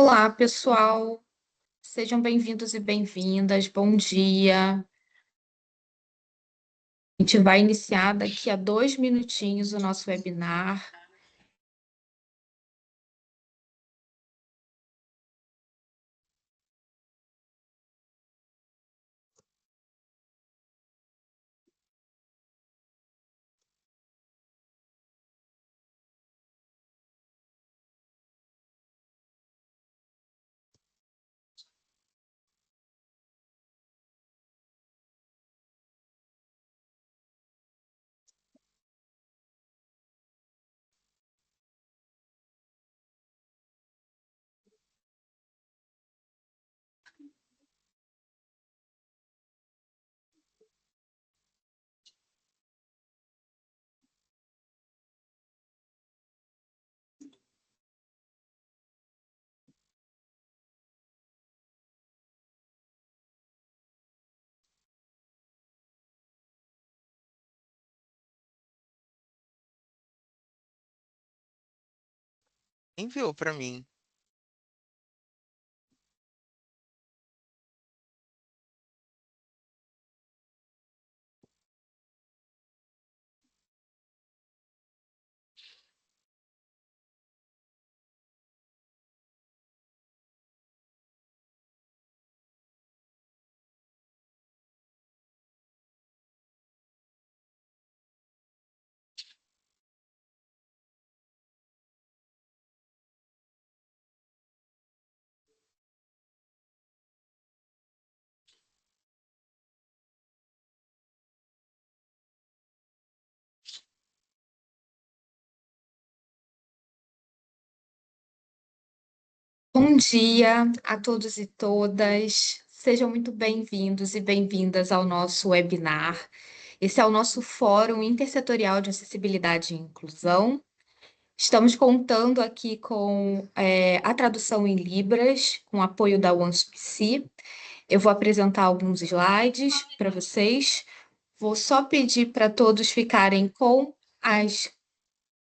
Olá, pessoal. Sejam bem-vindos e bem-vindas. Bom dia. A gente vai iniciar daqui a 2 minutinhos o nosso webinar. Enviou pra mim. Bom dia a todos e todas. Sejam muito bem-vindos e bem-vindas ao nosso webinar. Esse é o nosso Fórum Intersetorial de Acessibilidade e Inclusão. Estamos contando aqui com a tradução em Libras, com apoio da OneSubsea. Eu vou apresentar alguns slides para vocês. Vou só pedir para todos ficarem com as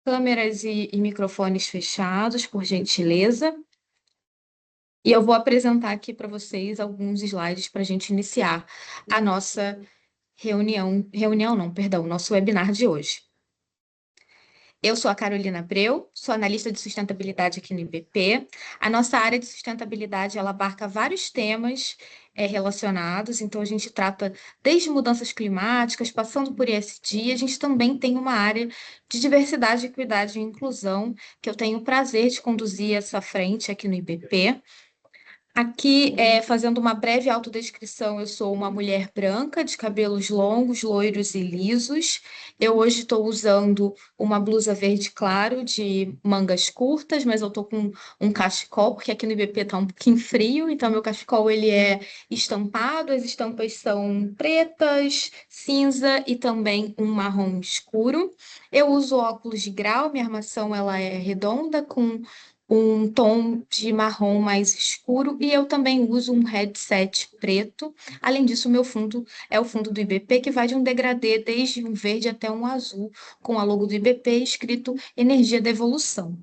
câmeras e microfones fechados, por gentileza. E eu vou apresentar aqui para vocês alguns slides para a gente iniciar a nossa reunião não, perdão, nosso webinar de hoje. Eu sou a Carolina Abreu, sou analista de sustentabilidade aqui no IBP. A nossa área de sustentabilidade, ela abarca vários temas relacionados, então a gente trata desde mudanças climáticas, passando por ESG, a gente também tem uma área de diversidade, equidade e inclusão, que eu tenho o prazer de conduzir essa frente aqui no IBP. Aqui, fazendo uma breve autodescrição, eu sou uma mulher branca, de cabelos longos, loiros e lisos. Eu hoje estou usando uma blusa verde claro, de mangas curtas, mas eu estou com um cachecol, porque aqui no IBP está um pouquinho frio, então meu cachecol ele é estampado, as estampas são pretas, cinza e também um marrom escuro. Eu uso óculos de grau, minha armação ela é redonda, com um tom de marrom mais escuro e eu também uso um headset preto. Além disso, o meu fundo é o fundo do IBP, que vai de um degradê desde um verde até um azul, com a logo do IBP escrito Energia da Evolução.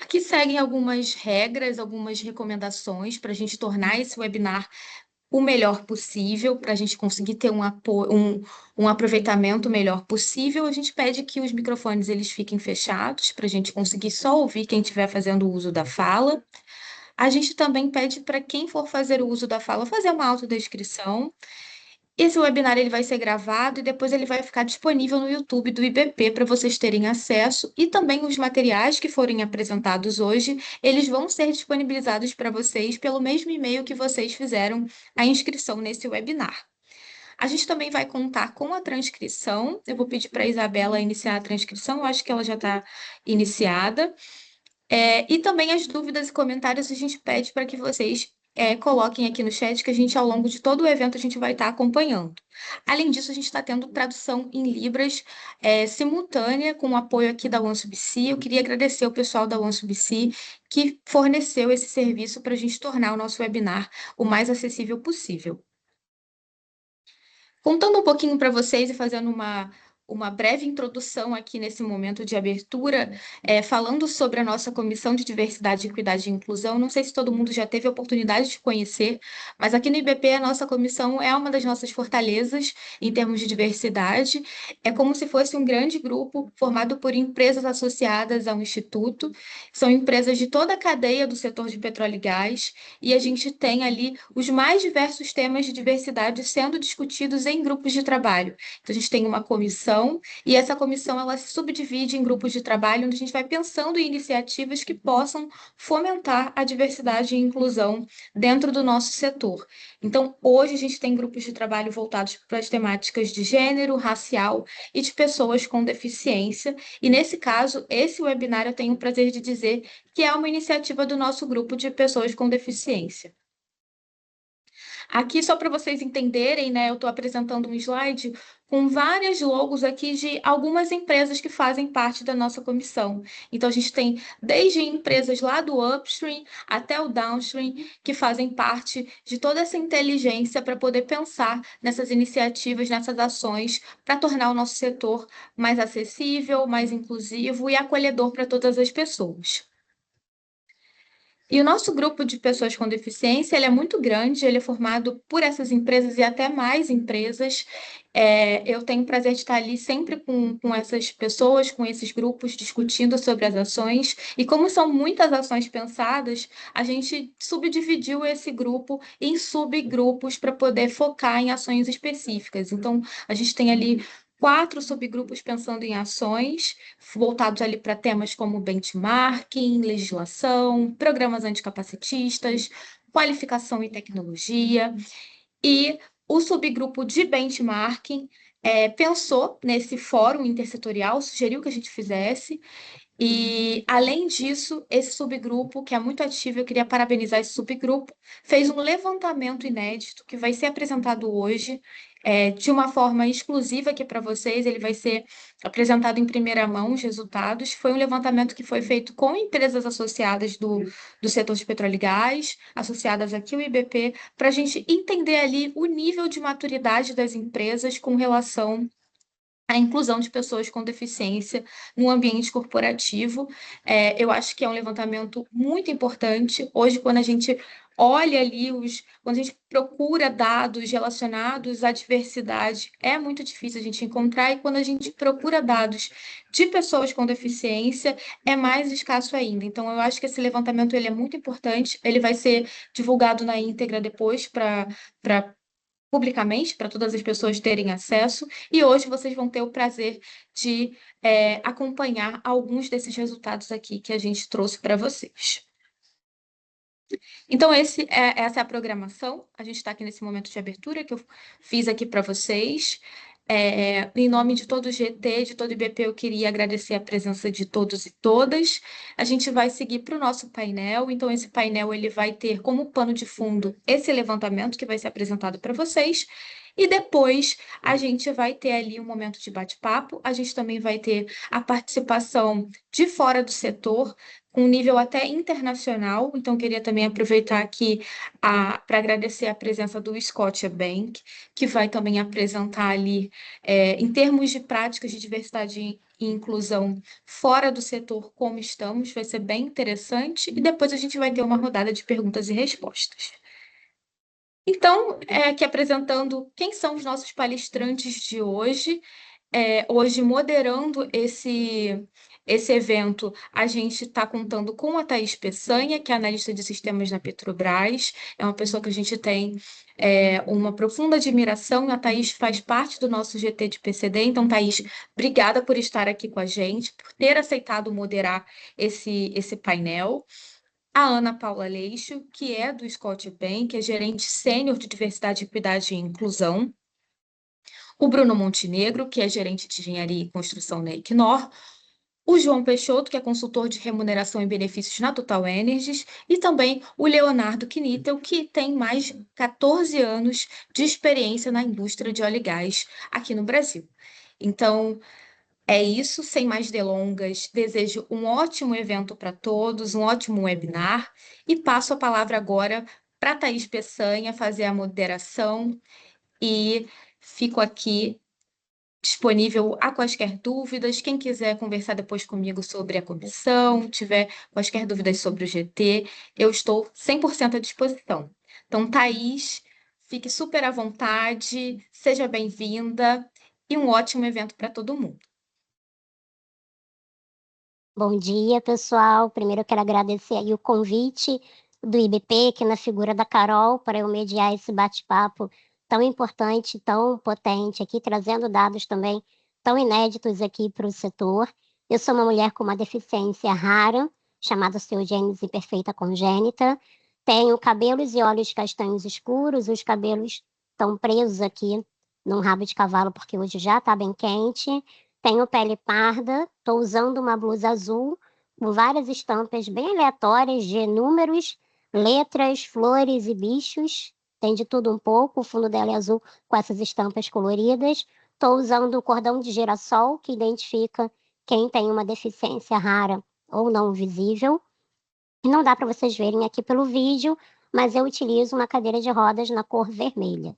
Aqui seguem algumas regras, algumas recomendações para a gente tornar esse webinar o melhor possível, para a gente conseguir ter um aproveitamento melhor possível. A gente pede que os microfones eles fiquem fechados, para a gente conseguir só ouvir quem estiver fazendo o uso da fala. A gente também pede para quem for fazer o uso da fala fazer uma autodescrição. Esse webinar ele vai ser gravado e depois ele vai ficar disponível no YouTube do IBP para vocês terem acesso e também os materiais que forem apresentados hoje, eles vão ser disponibilizados para vocês pelo mesmo e-mail que vocês fizeram a inscrição nesse webinar. A gente também vai contar com a transcrição. Eu vou pedir para a Isabela iniciar a transcrição, eu acho que ela já está iniciada. E também as dúvidas e comentários a gente pede para que vocês coloquem aqui no chat, que a gente, ao longo de todo o evento, a gente vai estar acompanhando. Além disso, a gente está tendo tradução em Libras simultânea, com o apoio aqui da OneSubsea. Eu queria agradecer ao pessoal da OneSubsea que forneceu esse serviço para a gente tornar o nosso webinar o mais acessível possível. Contando um pouquinho para vocês e fazendo uma breve introdução aqui nesse momento de abertura, falando sobre a nossa Comissão de Diversidade, Equidade e Inclusão. Não sei se todo mundo já teve a oportunidade de conhecer, mas aqui no IBP a nossa comissão é uma das nossas fortalezas em termos de diversidade. É como se fosse um grande grupo formado por empresas associadas ao Instituto. São empresas de toda a cadeia do setor de petróleo e gás, e a gente tem ali os mais diversos temas de diversidade sendo discutidos em grupos de trabalho. Então, a gente tem uma comissão, e essa comissão ela se subdivide em grupos de trabalho, onde a gente vai pensando em iniciativas que possam fomentar a diversidade e inclusão dentro do nosso setor. Então, hoje a gente tem grupos de trabalho voltados para as temáticas de gênero, racial e de pessoas com deficiência. E nesse caso, esse webinar eu tenho o prazer de dizer que é uma iniciativa do nosso grupo de pessoas com deficiência. Aqui, só para vocês entenderem, né, eu estou apresentando um slide com várias logos aqui de algumas empresas que fazem parte da nossa comissão. Então, a gente tem desde empresas lá do upstream até o downstream, que fazem parte de toda essa inteligência para poder pensar nessas iniciativas, nessas ações, para tornar o nosso setor mais acessível, mais inclusivo e acolhedor para todas as pessoas. E o nosso grupo de pessoas com deficiência, ele é muito grande, ele é formado por essas empresas e até mais empresas. Eu tenho o prazer de estar ali sempre com essas pessoas, com esses grupos, discutindo sobre as ações. E como são muitas ações pensadas, a gente subdividiu esse grupo em subgrupos para poder focar em ações específicas. Então, a gente tem ali 4 subgrupos pensando em ações, voltados ali para temas como benchmarking, legislação, programas anticapacitistas, qualificação e tecnologia. E o subgrupo de benchmarking pensou nesse fórum intersetorial, sugeriu que a gente fizesse, e, além disso, esse subgrupo, que é muito ativo, eu queria parabenizar esse subgrupo, fez um levantamento inédito que vai ser apresentado hoje, de uma forma exclusiva aqui para vocês. Ele vai ser apresentado em primeira mão, os resultados. Foi um levantamento que foi feito com empresas associadas do setor de petróleo e gás, associadas aqui ao IBP, para a gente entender ali o nível de maturidade das empresas com relação a inclusão de pessoas com deficiência no ambiente corporativo. Eu acho que é um levantamento muito importante. Hoje, quando a gente olha ali, quando a gente procura dados relacionados à diversidade, é muito difícil a gente encontrar, e quando a gente procura dados de pessoas com deficiência, é mais escasso ainda. Então, eu acho que esse levantamento ele é muito importante, ele vai ser divulgado na íntegra depois para publicamente, para todas as pessoas terem acesso, e hoje vocês vão ter o prazer de acompanhar alguns desses resultados aqui que a gente trouxe para vocês. Então, essa é a programação. A gente está aqui nesse momento de abertura que eu fiz aqui para vocês. Em nome de todo o GT, de todo o IBP, eu queria agradecer a presença de todos e todas. A gente vai seguir para o nosso painel. Então, esse painel ele vai ter como pano de fundo esse levantamento que vai ser apresentado para vocês. E depois a gente vai ter ali um momento de bate-papo. A gente também vai ter a participação de fora do setor, com nível até internacional. Então, queria também aproveitar aqui para agradecer a presença do Scotiabank, que vai também apresentar ali, em termos de práticas de diversidade e inclusão fora do setor, como estamos. Vai ser bem interessante. E depois a gente vai ter uma rodada de perguntas e respostas. Então, aqui apresentando quem são os nossos palestrantes de hoje. Hoje, moderando esse evento, a gente está contando com a Thaís Peçanha, que é analista de sistemas na Petrobras. É uma pessoa que a gente tem uma profunda admiração. A Thaís faz parte do nosso GT de PCD. Então, Thaís, obrigada por estar aqui com a gente, por ter aceitado moderar esse painel. A Ana Paula Leixo, que é do Scotiabank, que é gerente sênior de diversidade, equidade e inclusão. O Bruno Montenegro, que é gerente de engenharia e construção na Equinor. O João Peixoto, que é consultor de remuneração e benefícios na Total Energies. E também o Leonardo Knittel, que tem mais de 14 anos de experiência na indústria de óleo e gás aqui no Brasil. Então, é isso, sem mais delongas. Desejo um ótimo evento para todos, um ótimo webinar, e passo a palavra agora para a Thaís Peçanha fazer a moderação, e fico aqui disponível a quaisquer dúvidas. Quem quiser conversar depois comigo sobre a comissão, tiver quaisquer dúvidas sobre o GT, eu estou 100% à disposição. Então, Thaís, fique super à vontade, seja bem-vinda e um ótimo evento para todo mundo. Bom dia, pessoal. Primeiro eu quero agradecer aí o convite do IBP, que na figura da Carol, para eu mediar esse bate-papo tão importante, tão potente aqui, trazendo dados também tão inéditos aqui para o setor. Eu sou uma mulher com uma deficiência rara, chamada osteogênese imperfeita congênita. Tenho cabelos e olhos castanhos escuros, os cabelos estão presos aqui num rabo de cavalo, porque hoje já está bem quente. Tenho pele parda, estou usando uma blusa azul com várias estampas bem aleatórias de números, letras, flores e bichos. Tem de tudo um pouco, o fundo dela é azul com essas estampas coloridas. Estou usando o cordão de girassol, que identifica quem tem uma deficiência rara ou não visível. Não dá para vocês verem aqui pelo vídeo, mas eu utilizo uma cadeira de rodas na cor vermelha.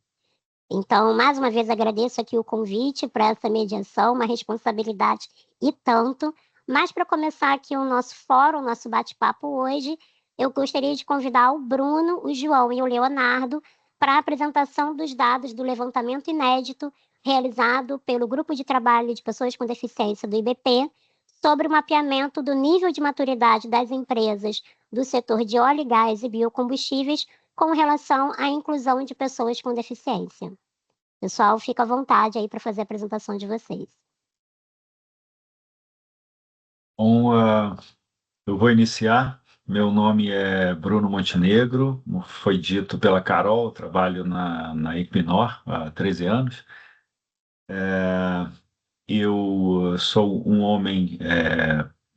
Então, mais uma vez, agradeço aqui o convite para essa mediação, uma responsabilidade e tanto. Mas para começar aqui o nosso fórum, o nosso bate-papo hoje, eu gostaria de convidar o Bruno, o João e o Leonardo para a apresentação dos dados do levantamento inédito realizado pelo Grupo de Trabalho de Pessoas com Deficiência do IBP sobre o mapeamento do nível de maturidade das empresas do setor de óleo, gás e biocombustíveis com relação à inclusão de pessoas com deficiência. Pessoal, fica à vontade aí para fazer a apresentação de vocês. Bom, eu vou iniciar. Meu nome é Bruno Montenegro, foi dito pela Carol, trabalho na Equinor há 13 anos. Eu sou um homem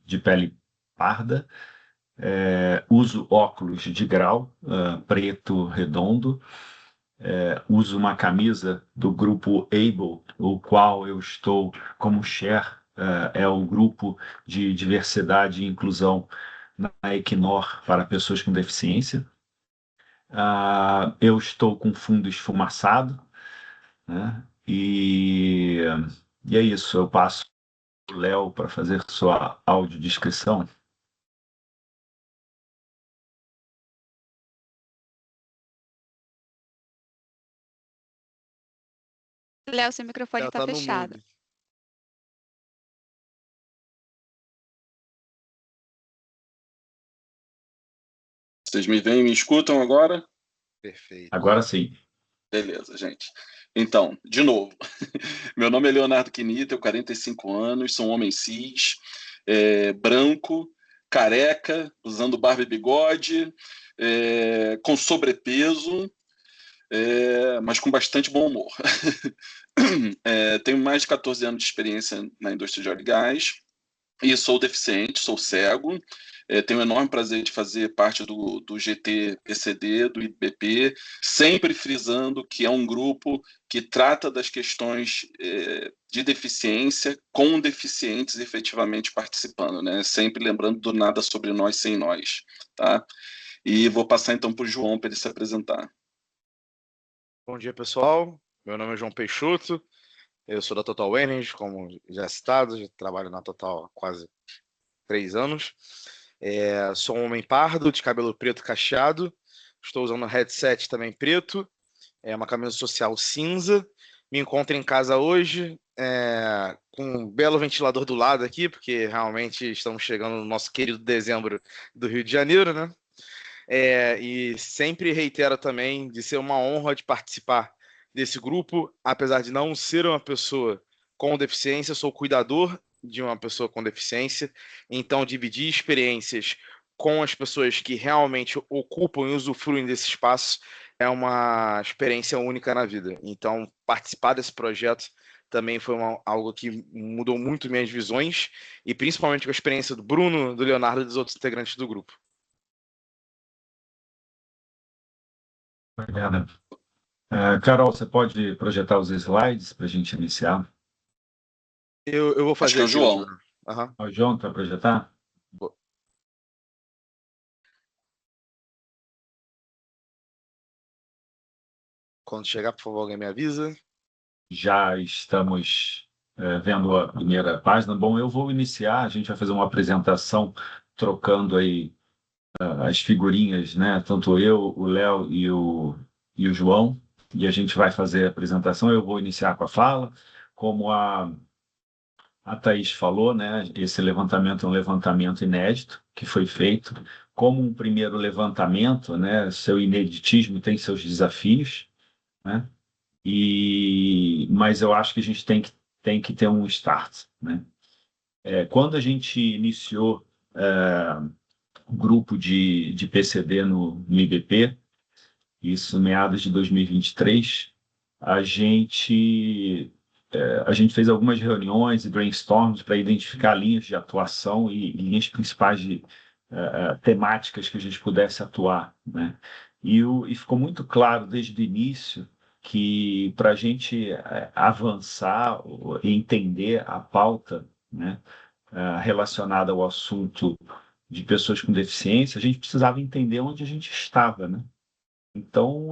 de pele parda, uso óculos de grau, preto redondo, uso uma camisa do grupo ABLE, o qual eu estou como chair, é o grupo de diversidade e inclusão na Equinor para pessoas com deficiência. Eu estou com fundo esfumaçado, né? E é isso, eu passo o Léo para fazer sua audiodescrição. Léo, seu microfone está Tá no fechado. mudo. Vocês me veem e me escutam agora? Perfeito. Agora sim. Beleza, gente. Então, de novo, meu nome é Leonardo Quinita, tenho 45 anos, sou um homem cis, branco, careca, usando barba e bigode, com sobrepeso, mas com bastante bom humor. Tenho mais de 14 anos de experiência na indústria de óleo e gás e sou deficiente, sou cego. Tenho o enorme prazer de fazer parte do GT-PCD, do IBP, sempre frisando que é um grupo que trata das questões de deficiência com deficientes efetivamente participando, né? Sempre lembrando do nada sobre nós sem nós, tá? E vou passar então para o João para ele se apresentar. Bom dia, pessoal. Meu nome é João Peixoto. Eu sou da Total Energy, como já citado, já trabalho na Total há quase 3 anos. Sou um homem pardo, de cabelo preto cacheado. Estou usando um headset também preto, uma camisa social cinza. Me encontro em casa hoje, com um belo ventilador do lado aqui, porque realmente estamos chegando no nosso querido dezembro do Rio de Janeiro, né? E sempre reitero também de ser uma honra de participar desse grupo, apesar de não ser uma pessoa com deficiência, sou cuidador de uma pessoa com deficiência, então dividir experiências com as pessoas que realmente ocupam e usufruem desse espaço é uma experiência única na vida. Então, participar desse projeto também foi algo que mudou muito minhas visões, e principalmente com a experiência do Bruno, do Leonardo e dos outros integrantes do grupo. Obrigado. Carol, você pode projetar os slides para a gente iniciar? Eu vou Acho fazer que é o aqui, João. Bruno. Aham. O João, para projetar? Quando chegar, por favor, alguém me avisa. Já estamos vendo a primeira página. Bom, eu vou iniciar, a gente vai fazer uma apresentação trocando aí as figurinhas, né? Tanto eu, o Léo e o João, e a gente vai fazer a apresentação. Eu vou iniciar com a fala, como a Thaís falou, né? Esse levantamento é um levantamento inédito que foi feito. Como um primeiro levantamento, né? Seu ineditismo tem seus desafios, né? Mas eu acho que a gente tem que ter um start, né? Quando a gente iniciou o grupo de PCD no IBP, isso meados de 2023, a gente fez algumas reuniões e brainstorms para identificar linhas de atuação e linhas principais de temáticas que a gente pudesse atuar, né? E ficou muito claro desde o início que para a gente avançar e entender a pauta, né, relacionada ao assunto de pessoas com deficiência, a gente precisava entender onde a gente estava, né? Então,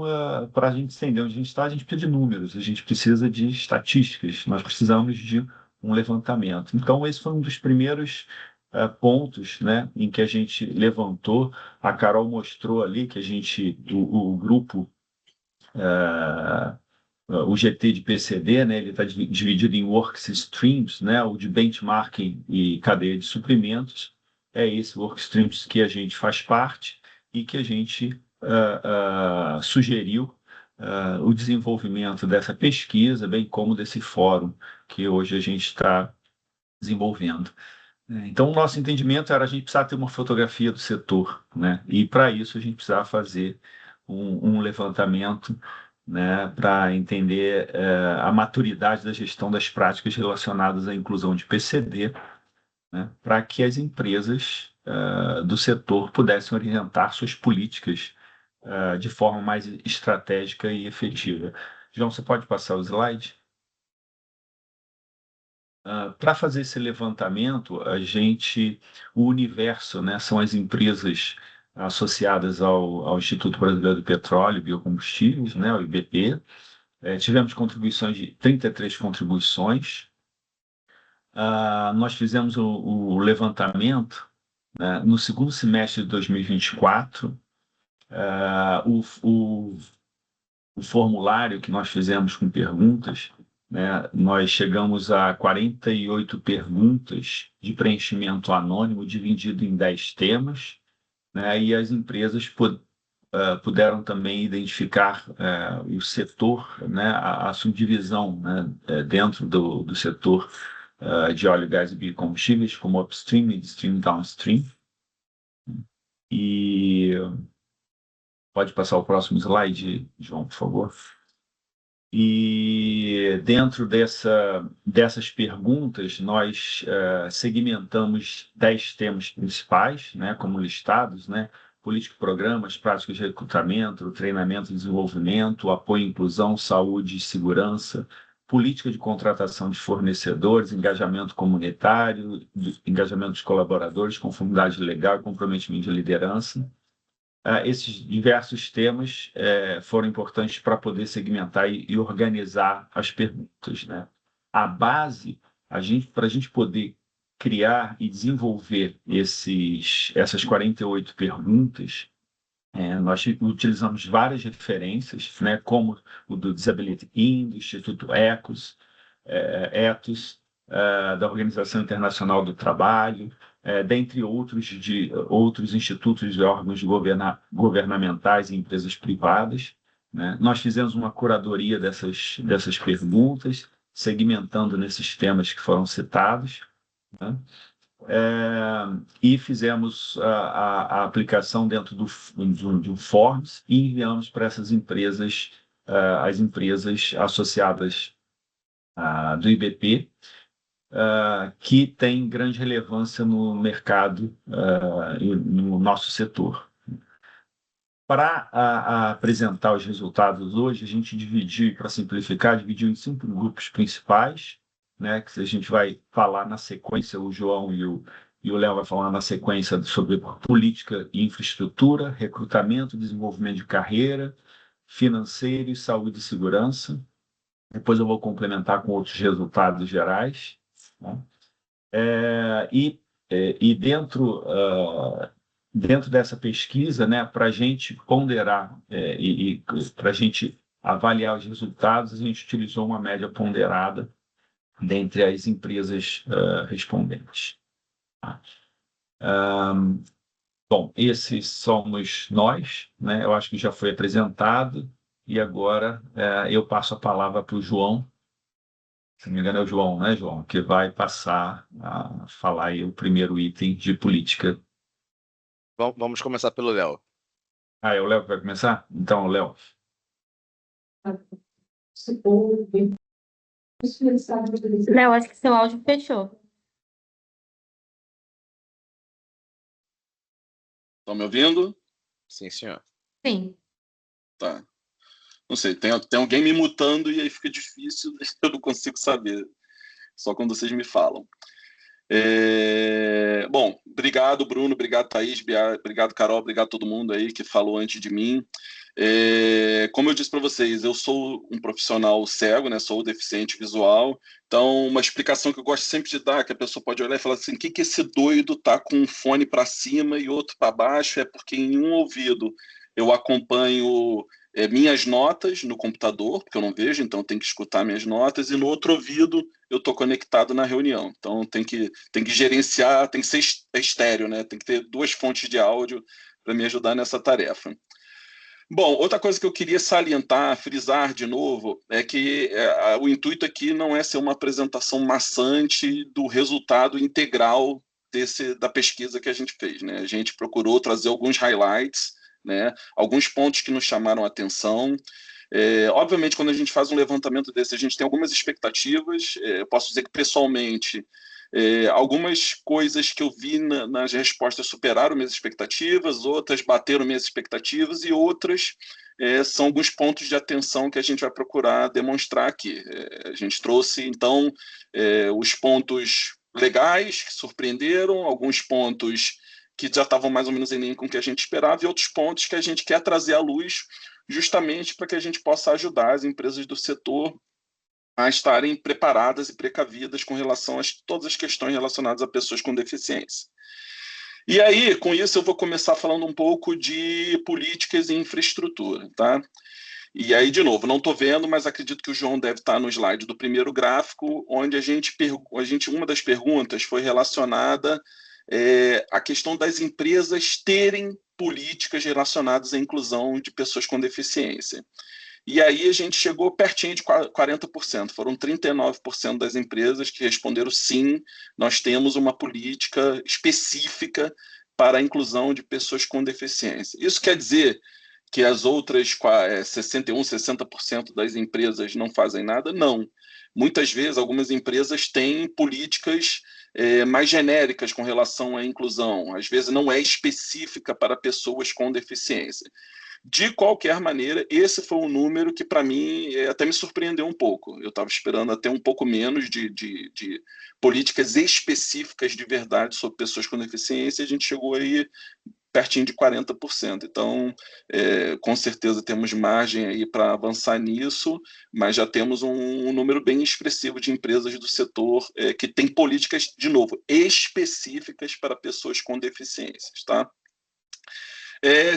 para a gente entender onde a gente está, a gente precisa de números, a gente precisa de estatísticas, nós precisamos de um levantamento. Então, esse foi um dos primeiros pontos, né, em que a gente levantou. A Carol mostrou ali que o grupo, o GT de PCD, né, ele está dividido em work streams, né, o de benchmarking e cadeia de suprimentos. É esse work streams que a gente faz parte e que a gente sugeriu o desenvolvimento dessa pesquisa, bem como desse fórum que hoje a gente está desenvolvendo. Então, o nosso entendimento era a gente precisar ter uma fotografia do setor, né? E para isso a gente precisava fazer um levantamento, né, para entender a maturidade da gestão das práticas relacionadas à inclusão de PCD, né, para que as empresas do setor pudessem orientar suas políticas de forma mais estratégica e efetiva. João, você pode passar o slide? Para fazer esse levantamento, o universo, né, são as empresas associadas ao Instituto Brasileiro do Petróleo e Biocombustíveis, né, o IBP. Tivemos contribuições de 33 contribuições. Nós fizemos o levantamento, né, no segundo semestre de 2024. O formulário que nós fizemos com perguntas, né, nós chegamos a 48 perguntas de preenchimento anônimo, dividido em 10 temas, né, e as empresas puderam também identificar o setor, né, a subdivisão, né, dentro do setor de óleo, gás e biocombustíveis, como upstream, midstream, downstream. E pode passar o próximo slide, João, por favor. E dentro dessas perguntas, nós segmentamos 10 temas principais, né, como listados, né? Política e programas, práticas de recrutamento, treinamento e desenvolvimento, apoio à inclusão, saúde e segurança, política de contratação de fornecedores, engajamento comunitário, engajamento dos colaboradores, conformidade legal e comprometimento de liderança. Esses diversos temas foram importantes para poder segmentar e organizar as perguntas, né? A base, para a gente poder criar e desenvolver essas 48 perguntas, nós utilizamos várias referências, né, como o do Disability In, do Instituto Ethos, da Organização Internacional do Trabalho, dentre outros institutos e órgãos governamentais e empresas privadas, né? Nós fizemos uma curadoria dessas perguntas, segmentando nesses temas que foram citados, né? E fizemos a aplicação dentro de um Forms e enviamos para essas empresas, as empresas associadas do IBP, que tem grande relevância no mercado e no nosso setor. Para apresentar os resultados hoje, a gente dividiu, para simplificar, dividiu em 5 grupos principais, né, que a gente vai falar na sequência, o João e o Léo vai falar na sequência sobre política e infraestrutura, recrutamento, desenvolvimento de carreira, financeiro, saúde e segurança. Depois eu vou complementar com outros resultados gerais, né? E dentro dessa pesquisa, né, para a gente ponderar e para a gente avaliar os resultados, a gente utilizou uma média ponderada dentre as empresas respondentes. Tá? Bom, esses somos nós, né? Eu acho que já foi apresentado, e agora eu passo a palavra para o João. Se não me engano, é o João, né, João? Que vai passar a falar aí o primeiro item de política. Vamos começar pelo Léo. É o Léo que vai começar? Então, Léo. Léo, acho que seu áudio fechou. Estão me ouvindo? Sim, senhor. Sim. Tá. Não sei, tem alguém me mutando e aí fica difícil, eu não consigo saber. Só quando vocês me falam. Bom, obrigado, Bruno, obrigado, Thaís, obrigado, Carol, obrigado a todo mundo aí que falou antes de mim. Como eu disse para vocês, eu sou um profissional cego, né? Sou deficiente visual. Então, uma explicação que eu gosto sempre de dar, que a pessoa pode olhar e falar assim: o que esse doido tá com um fone para cima e outro para baixo? É porque em um ouvido eu acompanho minhas notas no computador, porque eu não vejo, então tem que escutar minhas notas, e no outro ouvido eu estou conectado na reunião. Então tem que gerenciar, tem que ser estéreo, né? Tem que ter duas fontes de áudio para me ajudar nessa tarefa. Bom, outra coisa que eu queria salientar, frisar de novo, é que o intuito aqui não é ser uma apresentação maçante do resultado integral da pesquisa que a gente fez, né? A gente procurou trazer alguns highlights, né? Alguns pontos que nos chamaram a atenção. Obviamente, quando a gente faz um levantamento desse, a gente tem algumas expectativas. Eu posso dizer que, pessoalmente, algumas coisas que eu vi nas respostas superaram minhas expectativas, outras bateram minhas expectativas, e outras são alguns pontos de atenção que a gente vai procurar demonstrar aqui. A gente trouxe, então, os pontos legais que surpreenderam, alguns pontos que já estavam mais ou menos em linha com o que a gente esperava, e outros pontos que a gente quer trazer à luz justamente para que a gente possa ajudar as empresas do setor a estarem preparadas e precavidas com relação a todas as questões relacionadas a pessoas com deficiência. E aí, com isso, eu vou começar falando um pouco de políticas e infraestrutura, tá? E aí, de novo, não estou vendo, mas acredito que o João deve estar no slide do primeiro gráfico, onde uma das perguntas foi relacionada à questão das empresas terem políticas relacionadas à inclusão de pessoas com deficiência. E aí a gente chegou pertinho de 40%, foram 39% das empresas que responderam sim, nós temos uma política específica para a inclusão de pessoas com deficiência. Isso quer dizer que as outras 61%, 60% das empresas não fazem nada? Não. Muitas vezes, algumas empresas têm políticas mais genéricas com relação à inclusão, às vezes não é específica para pessoas com deficiência. De qualquer maneira, esse foi um número que, para mim, até me surpreendeu um pouco. Eu estava esperando até um pouco menos de políticas específicas de verdade sobre pessoas com deficiência, e a gente chegou aí pertinho de 40%. Então, com certeza temos margem aí para avançar nisso, mas já temos um número bem expressivo de empresas do setor que tem políticas, de novo, específicas para pessoas com deficiências, tá?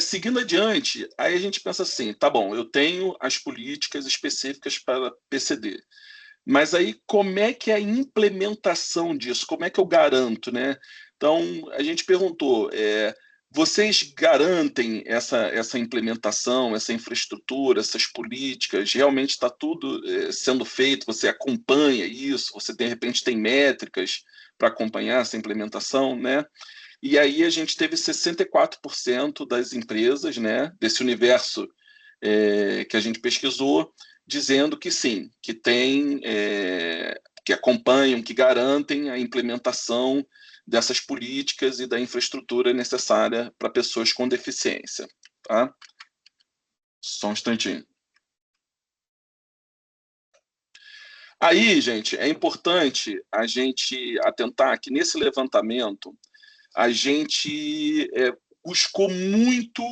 Seguindo adiante, aí a gente pensa assim, tá bom, eu tenho as políticas específicas para PCD, mas aí como é que é a implementação disso? Como é que eu garanto, né? Então, a gente perguntou, vocês garantem essa implementação, essa infraestrutura, essas políticas? Realmente está tudo sendo feito? Você acompanha isso? Você, de repente, tem métricas para acompanhar essa implementação, né? E aí a gente teve 64% das empresas, né, desse universo que a gente pesquisou, dizendo que sim, que tem, que acompanham, que garantem a implementação dessas políticas e da infraestrutura necessária para pessoas com deficiência. Tá? Só um instantinho. Aí, gente, é importante a gente atentar que nesse levantamento a gente buscou muito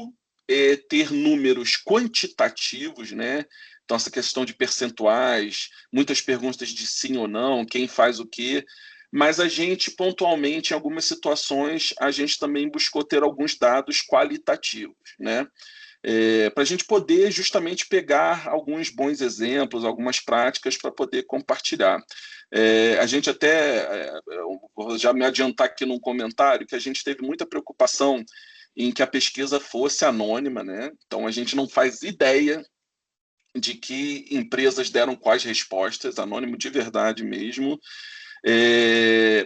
ter números quantitativos, né, Então, essa questão de percentuais, muitas perguntas de sim ou não, quem faz o quê, mas a gente, pontualmente, em algumas situações, a gente também buscou ter alguns dados qualitativos, né? Para a gente poder justamente pegar alguns bons exemplos, algumas práticas para poder compartilhar. A gente até, vou já me adiantar aqui num comentário, que a gente teve muita preocupação em que a pesquisa fosse anônima, né? Então a gente não faz ideia de que empresas deram quais respostas, anônimo de verdade mesmo.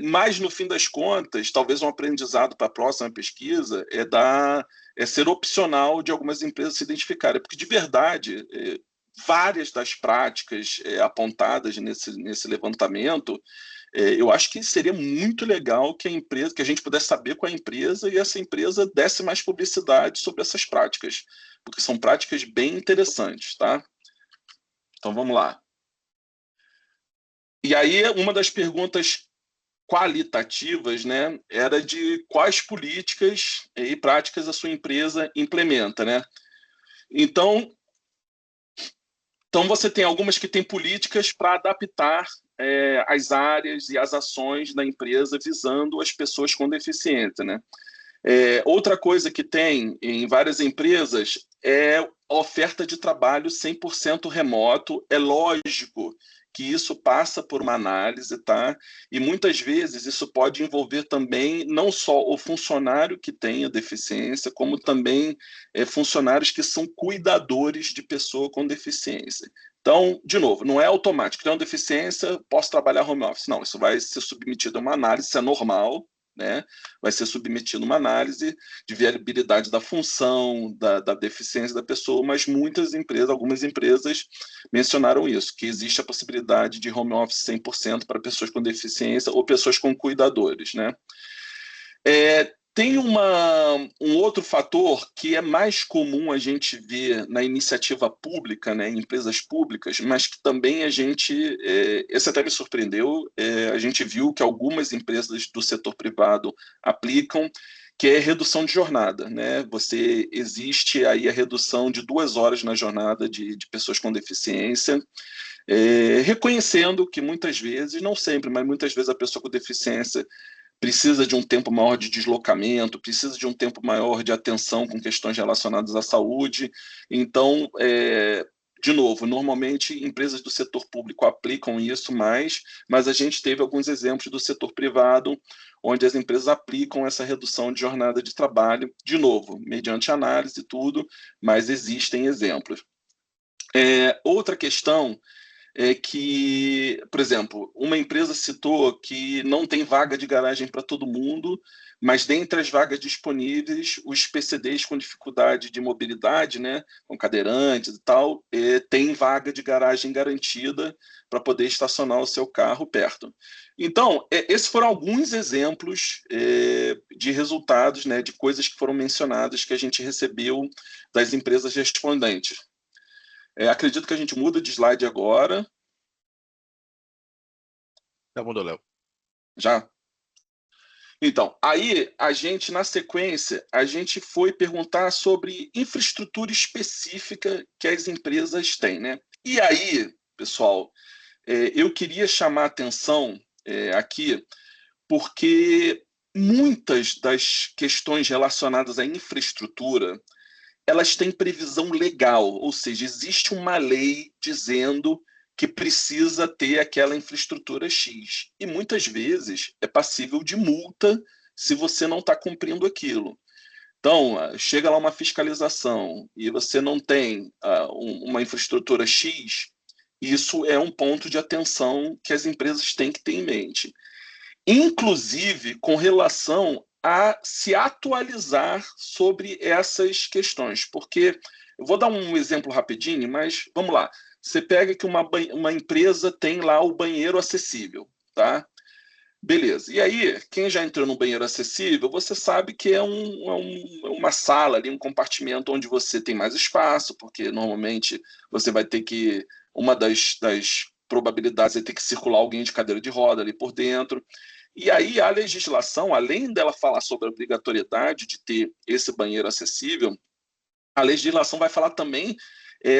Mas, no fim das contas, talvez um aprendizado para a próxima pesquisa é ser opcional de algumas empresas se identificarem, porque, de verdade, várias das práticas apontadas nesse levantamento, eu acho que seria muito legal que a gente pudesse saber qual é a empresa e essa empresa desse mais publicidade sobre essas práticas, porque são práticas bem interessantes, tá? Então, vamos lá. E aí, uma das perguntas qualitativas, né, era de quais políticas e práticas a sua empresa implementa, né? Então você tem algumas que têm políticas para adaptar as áreas e as ações da empresa visando as pessoas com deficiência, né? Outra coisa que tem em várias empresas é a oferta de trabalho 100% remoto. É lógico que isso passa por uma análise, tá? E muitas vezes isso pode envolver também não só o funcionário que tem a deficiência, como também funcionários que são cuidadores de pessoa com deficiência. Então, de novo, não é automático. Tenho deficiência, posso trabalhar home office. Não, isso vai ser submetido a uma análise, isso é normal, né? Vai ser submetido a uma análise de viabilidade da função, da deficiência da pessoa, mas algumas empresas mencionaram isso, que existe a possibilidade de home office 100% para pessoas com deficiência ou pessoas com cuidadores, né? Tem um outro fator que é mais comum a gente ver na iniciativa pública, né, em empresas públicas, mas que também esse até me surpreendeu, a gente viu que algumas empresas do setor privado aplicam, que é redução de jornada, né? Existe aí a redução de 2 horas na jornada de pessoas com deficiência, reconhecendo que muitas vezes, não sempre, mas muitas vezes a pessoa com deficiência precisa de um tempo maior de deslocamento, precisa de um tempo maior de atenção com questões relacionadas à saúde. Então, de novo, normalmente empresas do setor público aplicam isso mais, mas a gente teve alguns exemplos do setor privado, onde as empresas aplicam essa redução de jornada de trabalho, de novo, mediante análise e tudo, mas existem exemplos. Outra questão é que, por exemplo, uma empresa citou que não tem vaga de garagem para todo mundo, mas dentre as vagas disponíveis, os PCDs com dificuldade de mobilidade, né, com cadeirantes e tal, tem vaga de garagem garantida para poder estacionar o seu carro perto. Então, esses foram alguns exemplos de resultados, né, de coisas que foram mencionadas que a gente recebeu das empresas respondentes. Acredito que a gente muda de slide agora. Já mudou, Léo. Já? Então, aí a gente, na sequência, a gente foi perguntar sobre infraestrutura específica que as empresas têm, né? E aí, pessoal, eu queria chamar a atenção aqui, porque muitas das questões relacionadas à infraestrutura, elas têm previsão legal, ou seja, existe uma lei dizendo que precisa ter aquela infraestrutura X. E muitas vezes é passível de multa se você não está cumprindo aquilo. Então, chega lá uma fiscalização e você não tem uma infraestrutura X, isso é um ponto de atenção que as empresas têm que ter em mente. Inclusive com relação a se atualizar sobre essas questões, porque eu vou dar um exemplo rapidinho, mas vamos lá. Você pega que uma empresa tem lá o banheiro acessível, tá? Beleza. E aí, quem já entrou no banheiro acessível, você sabe que é uma sala ali, um compartimento onde você tem mais espaço, porque normalmente você vai ter que, uma das probabilidades é ter que circular alguém de cadeira de roda ali por dentro. E aí a legislação, além dela falar sobre a obrigatoriedade de ter esse banheiro acessível, a legislação vai falar também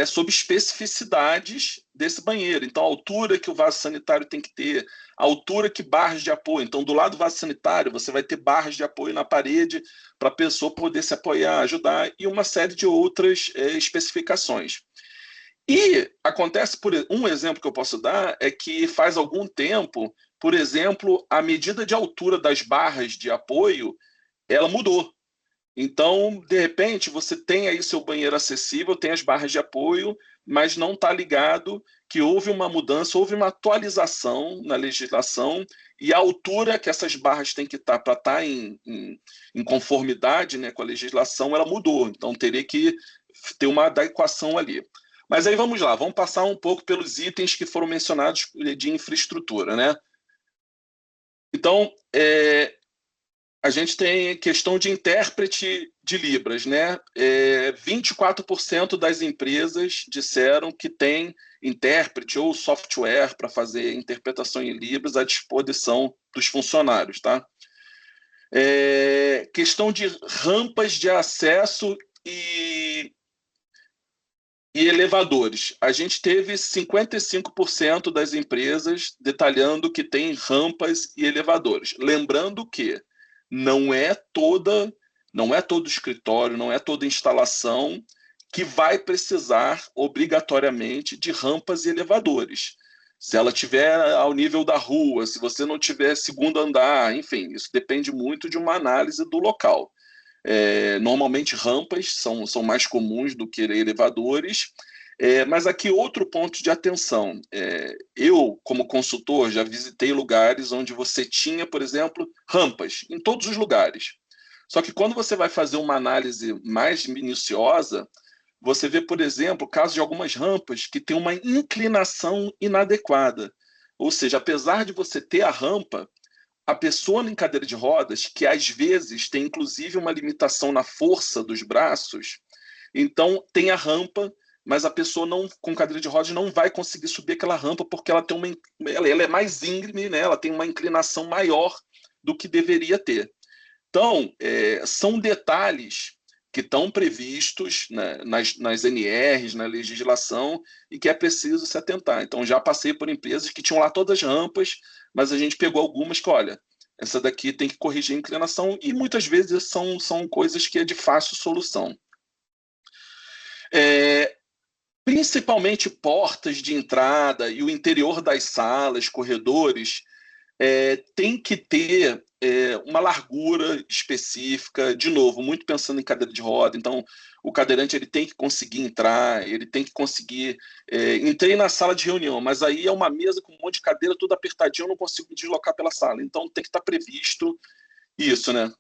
sobre especificidades desse banheiro. Então, a altura que o vaso sanitário tem que ter, a altura que barras de apoio. Então, do lado do vaso sanitário, você vai ter barras de apoio na parede para a pessoa poder se apoiar, ajudar, e uma série de outras especificações. E acontece, um exemplo que eu posso dar é que faz algum tempo, por exemplo, a medida de altura das barras de apoio, ela mudou. Então, de repente, você tem aí seu banheiro acessível, tem as barras de apoio, mas não está ligado que houve uma mudança, houve uma atualização na legislação e a altura que essas barras têm que estar para estar em conformidade, né, com a legislação, ela mudou. Então, teria que ter uma adequação ali. Mas aí vamos lá, vamos passar um pouco pelos itens que foram mencionados de infraestrutura, né? Então, a gente tem questão de intérprete de Libras, né? 24% das empresas disseram que tem intérprete ou software para fazer interpretação em Libras à disposição dos funcionários, tá? Questão de rampas de acesso e elevadores. A gente teve 55% das empresas detalhando que tem rampas e elevadores. Lembrando que não é todo escritório, não é toda instalação que vai precisar obrigatoriamente de rampas e elevadores. Se ela tiver ao nível da rua, se você não tiver segundo andar, enfim, isso depende muito de uma análise do local. Normalmente rampas são mais comuns do que elevadores, mas aqui outro ponto de atenção. Eu, como consultor, já visitei lugares onde você tinha, por exemplo, rampas, em todos os lugares. Só que quando você vai fazer uma análise mais minuciosa, você vê, por exemplo, o caso de algumas rampas que têm uma inclinação inadequada. Ou seja, apesar de você ter a rampa, a pessoa em cadeira de rodas, que às vezes tem inclusive uma limitação na força dos braços, então tem a rampa, mas a pessoa com cadeira de rodas não vai conseguir subir aquela rampa porque ela é mais íngreme, né? Ela tem uma inclinação maior do que deveria ter. Então, são detalhes que estão previstos, né, nas NRs, na legislação, e que é preciso se atentar. Então, já passei por empresas que tinham lá todas as rampas, mas a gente pegou algumas que, olha, essa daqui tem que corrigir a inclinação, e muitas vezes são coisas que é de fácil solução. Principalmente portas de entrada e o interior das salas, corredores, tem que ter uma largura específica, de novo, muito pensando em cadeira de roda. Então, o cadeirante ele tem que conseguir entrar, ele tem que conseguir... entrei na sala de reunião, mas aí é uma mesa com um monte de cadeira, tudo apertadinho, eu não consigo me deslocar pela sala. Então, tem que estar previsto isso, né?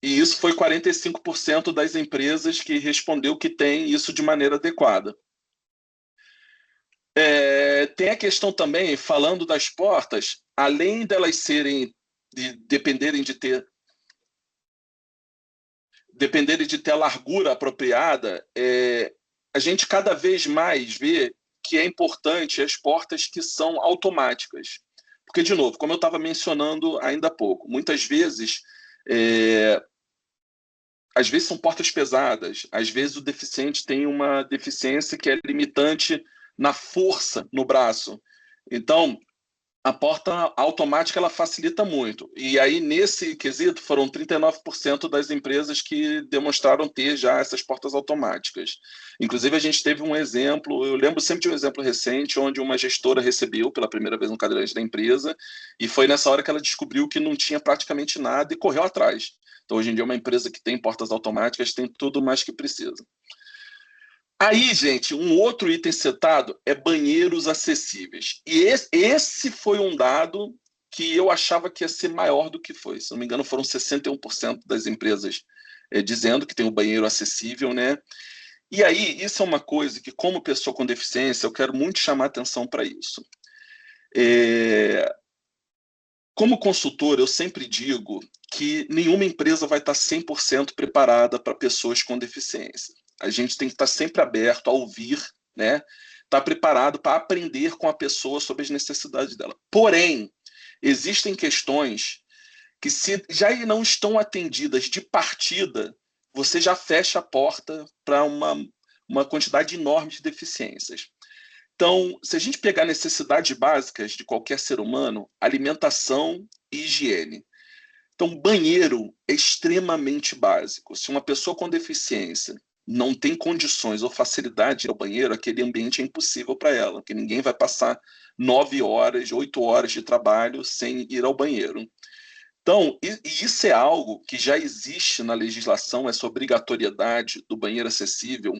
E isso foi 45% das empresas que respondeu que tem isso de maneira adequada. Tem a questão também, falando das portas, além delas dependerem de ter a largura apropriada, a gente cada vez mais vê que é importante as portas que são automáticas. Porque, de novo, como eu estava mencionando ainda há pouco, muitas vezes, às vezes são portas pesadas, às vezes o deficiente tem uma deficiência que é limitante na força no braço. Então, a porta automática ela facilita muito. E aí, nesse quesito, foram 39% das empresas que demonstraram ter já essas portas automáticas. Inclusive, a gente teve um exemplo, eu lembro sempre de um exemplo recente, onde uma gestora recebeu pela primeira vez um cadeirante da empresa, e foi nessa hora que ela descobriu que não tinha praticamente nada e correu atrás. Então, hoje em dia, uma empresa que tem portas automáticas tem tudo mais que precisa. Aí, gente, um outro item citado é banheiros acessíveis. E esse foi um dado que eu achava que ia ser maior do que foi. Se não me engano, foram 61% das empresas dizendo que tem um banheiro acessível, né? E aí, isso é uma coisa que, como pessoa com deficiência, eu quero muito chamar atenção para isso. Como consultor, eu sempre digo que nenhuma empresa vai estar 100% preparada para pessoas com deficiência. A gente tem que estar sempre aberto a ouvir, né? Estar preparado para aprender com a pessoa sobre as necessidades dela. Porém, existem questões que, se já não estão atendidas de partida, você já fecha a porta para uma quantidade enorme de deficiências. Então, se a gente pegar necessidades básicas de qualquer ser humano, alimentação e higiene. Então, banheiro é extremamente básico. Se uma pessoa com deficiência não tem condições ou facilidade de ir ao banheiro, aquele ambiente é impossível para ela, porque ninguém vai passar 9 horas, 8 horas de trabalho sem ir ao banheiro. Então, e isso é algo que já existe na legislação, essa obrigatoriedade do banheiro acessível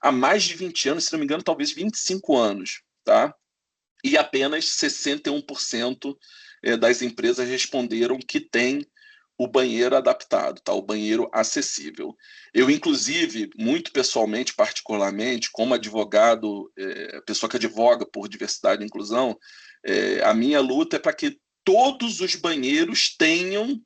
há mais de 20 anos, se não me engano, talvez 25 anos, tá? E apenas 61% das empresas responderam que tem o banheiro adaptado, tá? O banheiro acessível. Eu, inclusive, muito pessoalmente, particularmente, como advogado, pessoa que advoga por diversidade e inclusão, a minha luta é para que todos os banheiros tenham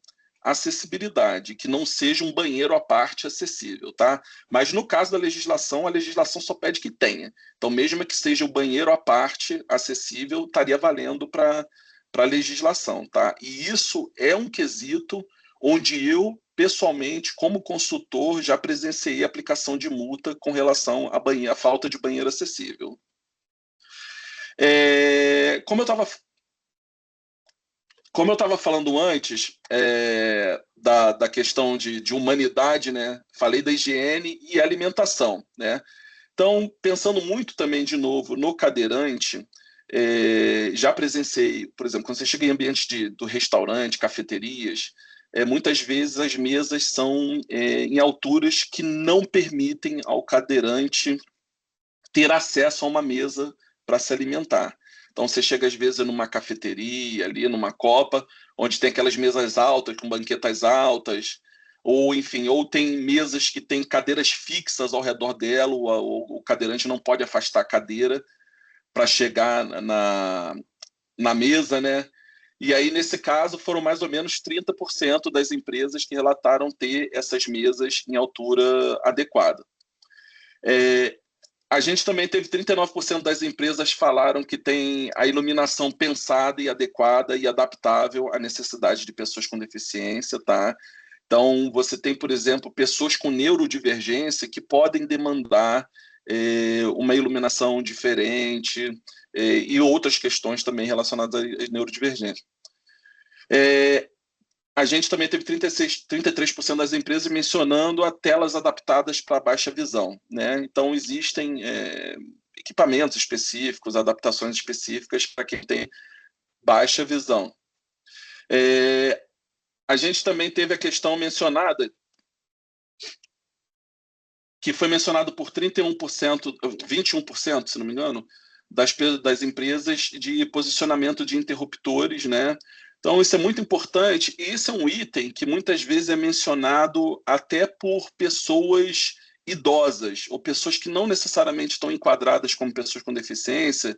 acessibilidade, que não seja um banheiro à parte acessível, tá? Mas no caso da legislação, a legislação só pede que tenha. Então, mesmo que seja o banheiro à parte acessível, estaria valendo para a legislação, tá? E isso é um quesito onde eu, pessoalmente, como consultor, já presenciei aplicação de multa com relação à falta de banheiro acessível. Como eu estava falando antes da questão de humanidade, né? Falei da higiene e alimentação, né? Então, pensando muito também, de novo, no cadeirante, já presenciei, por exemplo, quando você chega em ambientes do restaurante, cafeterias, muitas vezes as mesas são em alturas que não permitem ao cadeirante ter acesso a uma mesa para se alimentar. Então, você chega, às vezes, numa cafeteria, ali numa copa, onde tem aquelas mesas altas, com banquetas altas, ou, enfim, ou tem mesas que têm cadeiras fixas ao redor dela, o cadeirante não pode afastar a cadeira para chegar na mesa, né? E aí, nesse caso, foram mais ou menos 30% das empresas que relataram ter essas mesas em altura adequada. A gente também teve 39% das empresas falaram que tem a iluminação pensada e adequada e adaptável à necessidade de pessoas com deficiência, tá? Então, você tem, por exemplo, pessoas com neurodivergência que podem demandar uma iluminação diferente e outras questões também relacionadas à neurodivergência. A gente também teve 33% das empresas mencionando a telas adaptadas para baixa visão, né? Então, existem equipamentos específicos, adaptações específicas para quem tem baixa visão. A gente também teve a questão mencionada, que foi mencionado por 31%, 21%, se não me engano, das empresas de posicionamento de interruptores, né? Então, isso é muito importante, e isso é um item que muitas vezes é mencionado até por pessoas idosas, ou pessoas que não necessariamente estão enquadradas como pessoas com deficiência,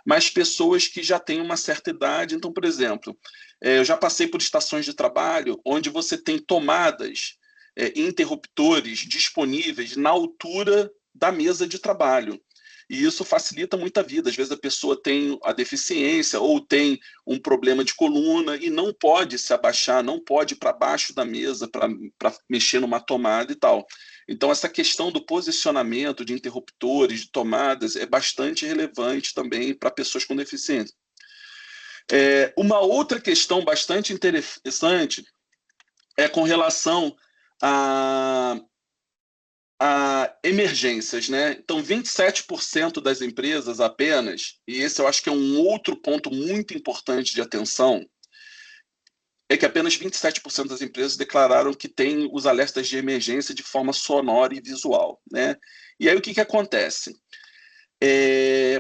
mas pessoas que já têm uma certa idade. Então, por exemplo, eu já passei por estações de trabalho onde você tem tomadas, interruptores disponíveis na altura da mesa de trabalho. E isso facilita muito a vida. Às vezes a pessoa tem a deficiência ou tem um problema de coluna e não pode se abaixar, não pode ir para baixo da mesa para mexer numa tomada e tal. Então, essa questão do posicionamento de interruptores, de tomadas, é bastante relevante também para pessoas com deficiência. Uma outra questão bastante interessante é com relação a emergências, né? Então, 27% das empresas apenas, e esse eu acho que é um outro ponto muito importante de atenção, é que apenas 27% das empresas declararam que têm os alertas de emergência de forma sonora e visual, né? E aí o que acontece?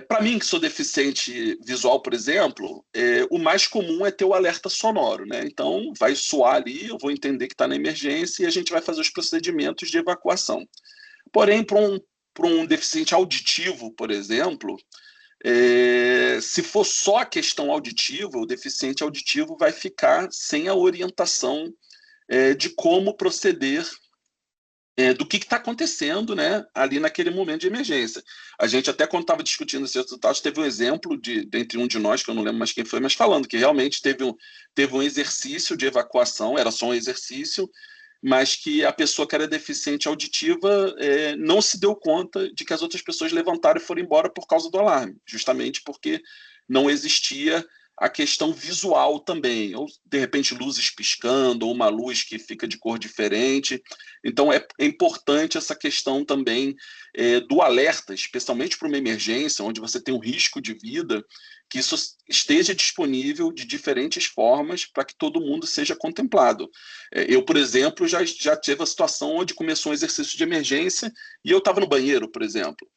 Para mim, que sou deficiente visual, por exemplo, o mais comum é ter o alerta sonoro, né? Então, vai soar ali, eu vou entender que está na emergência e a gente vai fazer os procedimentos de evacuação. Porém, para um deficiente auditivo, por exemplo, se for só a questão auditiva, o deficiente auditivo vai ficar sem a orientação de como proceder, do que está acontecendo, né, ali naquele momento de emergência. A gente até, quando estava discutindo esses resultados, teve um exemplo dentre um de nós, que eu não lembro mais quem foi, mas falando que realmente teve um exercício de evacuação, era só um exercício, mas que a pessoa que era deficiente auditiva não se deu conta de que as outras pessoas levantaram e foram embora por causa do alarme, justamente porque não existia a questão visual também, ou de repente luzes piscando, ou uma luz que fica de cor diferente. Então é importante essa questão também do alerta, especialmente para uma emergência, onde você tem um risco de vida, que isso esteja disponível de diferentes formas para que todo mundo seja contemplado. Eu, por exemplo, já tive a situação onde começou um exercício de emergência e eu estava no banheiro, por exemplo.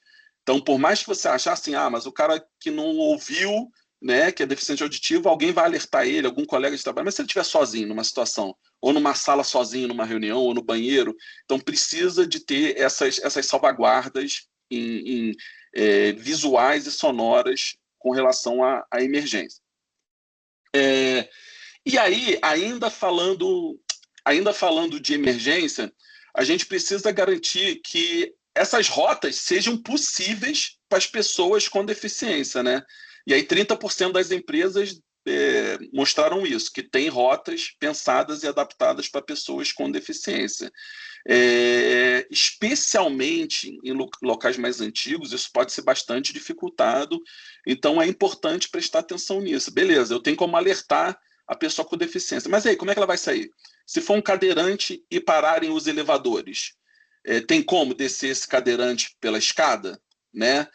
Então, por mais que você achasse assim, mas o cara que não ouviu, né, que é deficiente auditivo, alguém vai alertar ele, algum colega de trabalho, mas se ele estiver sozinho numa situação, ou numa sala sozinho, numa reunião, ou no banheiro, então precisa de ter essas salvaguardas visuais e sonoras com relação à emergência. E aí, ainda falando de emergência, a gente precisa garantir que essas rotas sejam possíveis para as pessoas com deficiência, né? E aí 30% das empresas mostraram isso, que tem rotas pensadas e adaptadas para pessoas com deficiência. Especialmente em locais mais antigos, isso pode ser bastante dificultado, então é importante prestar atenção nisso. Beleza, eu tenho como alertar a pessoa com deficiência, mas aí, como é que ela vai sair? Se for um cadeirante e pararem os elevadores, tem como descer esse cadeirante pela escada, né?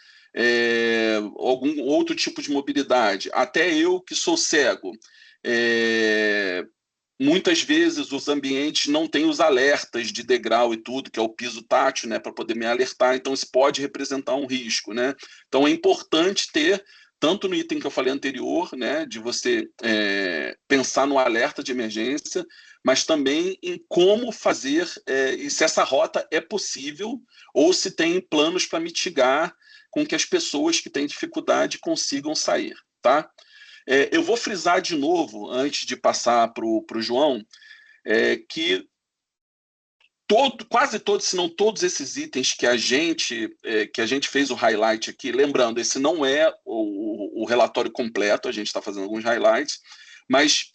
Algum outro tipo de mobilidade. Até eu que sou cego, muitas vezes os ambientes não têm os alertas de degrau e tudo, que é o piso tátil, né, para poder me alertar, então isso pode representar um risco, né? Então é importante ter, tanto no item que eu falei anterior, né, de você pensar no alerta de emergência, mas também em como fazer, e se essa rota é possível, ou se tem planos para mitigar com que as pessoas que têm dificuldade consigam sair, tá? Eu vou frisar de novo, antes de passar para o João, que quase todos, se não todos esses itens que a gente fez o highlight aqui, lembrando, esse não é o relatório completo, a gente está fazendo alguns highlights, mas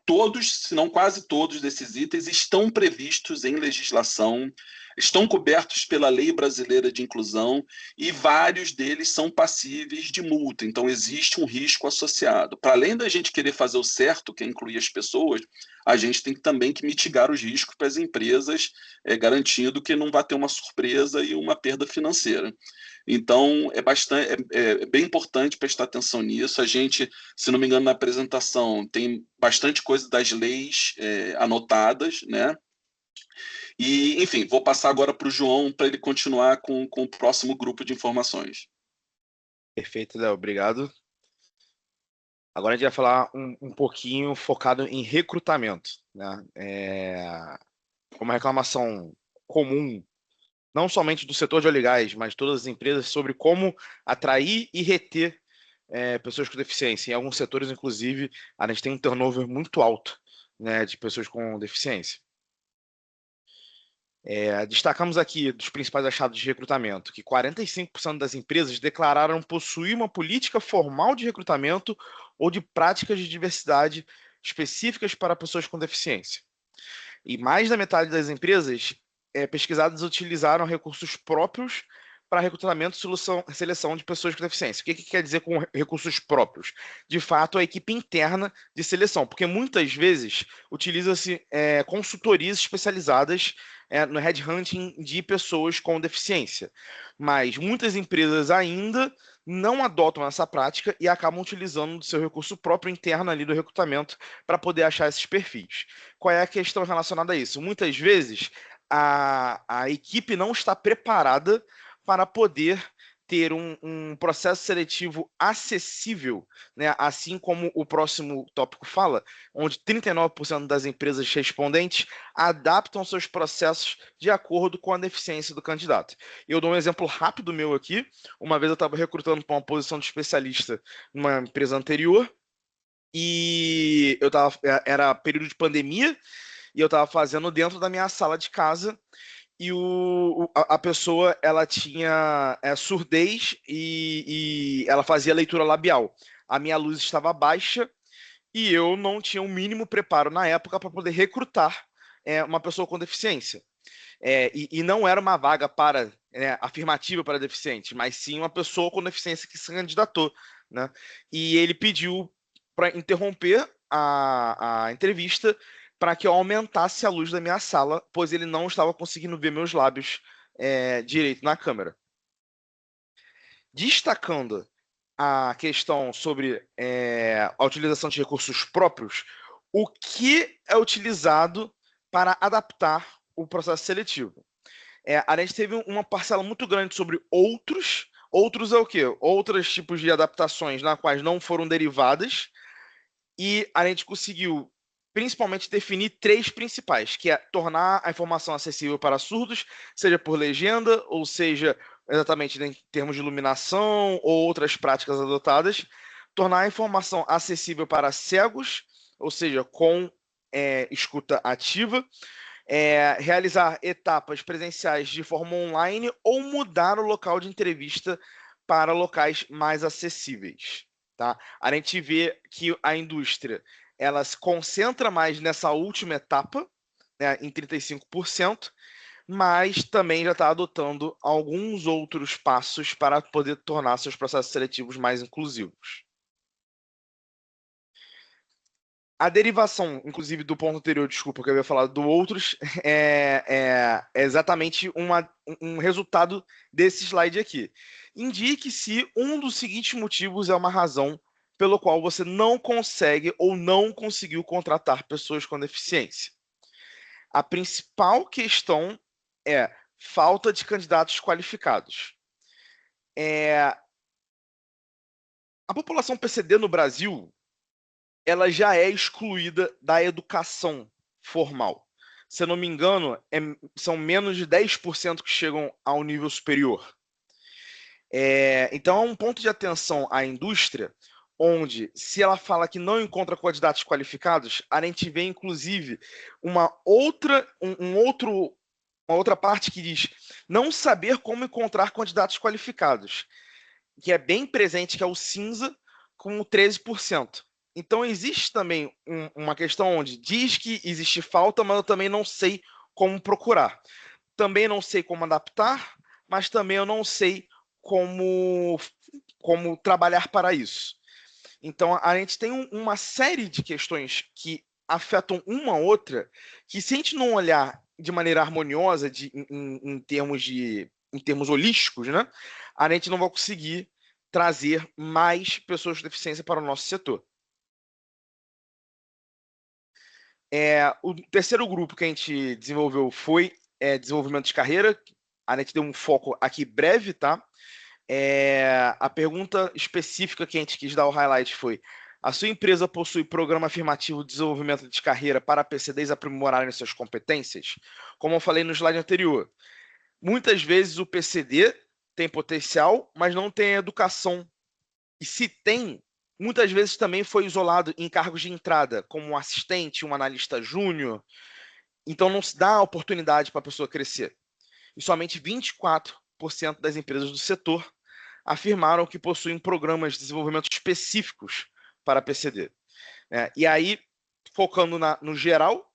todos, se não quase todos desses itens estão previstos em legislação, estão cobertos pela Lei Brasileira de Inclusão e vários deles são passíveis de multa, então existe um risco associado. Para além da gente querer fazer o certo, que é incluir as pessoas, a gente tem também que mitigar os riscos para as empresas, garantindo que não vai ter uma surpresa e uma perda financeira. Então, é bem importante prestar atenção nisso. A gente, se não me engano, na apresentação tem bastante coisa das leis anotadas, né? E, enfim, vou passar agora para o João para ele continuar com o próximo grupo de informações. Perfeito, Léo, obrigado. Agora a gente vai falar um pouquinho focado em recrutamento, né? Uma reclamação comum, não somente do setor de óleo e gás, mas de todas as empresas, sobre como atrair e reter pessoas com deficiência. Em alguns setores, inclusive, a gente tem um turnover muito alto, né, de pessoas com deficiência. Destacamos aqui dos principais achados de recrutamento que 45% das empresas declararam possuir uma política formal de recrutamento ou de práticas de diversidade específicas para pessoas com deficiência. E mais da metade das empresas pesquisadas utilizaram recursos próprios para recrutamento e seleção de pessoas com deficiência. O que quer dizer com recursos próprios? De fato, a equipe interna de seleção, porque muitas vezes utiliza-se consultorias especializadas no headhunting de pessoas com deficiência. Mas muitas empresas ainda não adotam essa prática e acabam utilizando o seu recurso próprio interno ali do recrutamento para poder achar esses perfis. Qual é a questão relacionada a isso? Muitas vezes a equipe não está preparada para poder ter um processo seletivo acessível, né? Assim como o próximo tópico fala, onde 39% das empresas respondentes adaptam seus processos de acordo com a deficiência do candidato. Eu dou um exemplo rápido meu aqui. Uma vez eu estava recrutando para uma posição de especialista numa empresa anterior e era período de pandemia e eu estava fazendo dentro da minha sala de casa. E a pessoa, ela tinha surdez e ela fazia leitura labial. A minha luz estava baixa e eu não tinha o mínimo preparo na época para poder recrutar uma pessoa com deficiência. E não era uma vaga afirmativa para deficiente, mas sim uma pessoa com deficiência que se candidatou, né? E ele pediu para interromper a entrevista para que eu aumentasse a luz da minha sala, pois ele não estava conseguindo ver meus lábios direito na câmera. Destacando a questão sobre a utilização de recursos próprios, o que é utilizado para adaptar o processo seletivo? A gente teve uma parcela muito grande sobre outros. Outros é o quê? Outros tipos de adaptações na quais não foram derivadas, e a gente conseguiu principalmente definir 3 principais, que é tornar a informação acessível para surdos, seja por legenda, ou seja, exatamente em termos de iluminação ou outras práticas adotadas, tornar a informação acessível para cegos, ou seja, com escuta ativa, realizar etapas presenciais de forma online ou mudar o local de entrevista para locais mais acessíveis. Tá? A gente vê que a indústria ela se concentra mais nessa última etapa, né, em 35%, mas também já está adotando alguns outros passos para poder tornar seus processos seletivos mais inclusivos. A derivação, inclusive, do ponto anterior, desculpa, que eu ia falar do outros, é exatamente um resultado desse slide aqui. Indique se um dos seguintes motivos é uma razão pelo qual você não consegue ou não conseguiu contratar pessoas com deficiência. A principal questão é falta de candidatos qualificados. A população PCD no Brasil, ela já é excluída da educação formal. Se eu não me engano, são menos de 10% que chegam ao nível superior. Então, é um ponto de atenção à indústria, onde, se ela fala que não encontra candidatos qualificados, a gente vê, inclusive, uma outra parte que diz não saber como encontrar candidatos qualificados, que é bem presente, que é o cinza, com 13%. Então, existe também uma questão onde diz que existe falta, mas eu também não sei como procurar. Também não sei como adaptar, mas também eu não sei como trabalhar para isso. Então, a gente tem uma série de questões que afetam uma a outra, que se a gente não olhar de maneira harmoniosa, em termos holísticos, né, a gente não vai conseguir trazer mais pessoas com deficiência para o nosso setor. O terceiro grupo que a gente desenvolveu foi desenvolvimento de carreira. A gente deu um foco aqui breve, tá? A pergunta específica que a gente quis dar o highlight foi: a sua empresa possui programa afirmativo de desenvolvimento de carreira para PCDs aprimorarem suas competências? Como eu falei no slide anterior, muitas vezes o PCD tem potencial, mas não tem educação. E se tem, muitas vezes também foi isolado em cargos de entrada, como um assistente, um analista júnior. Então não se dá oportunidade para a pessoa crescer. E somente 24% das empresas do setor afirmaram que possuem programas de desenvolvimento específicos para PCD. E aí, focando no geral,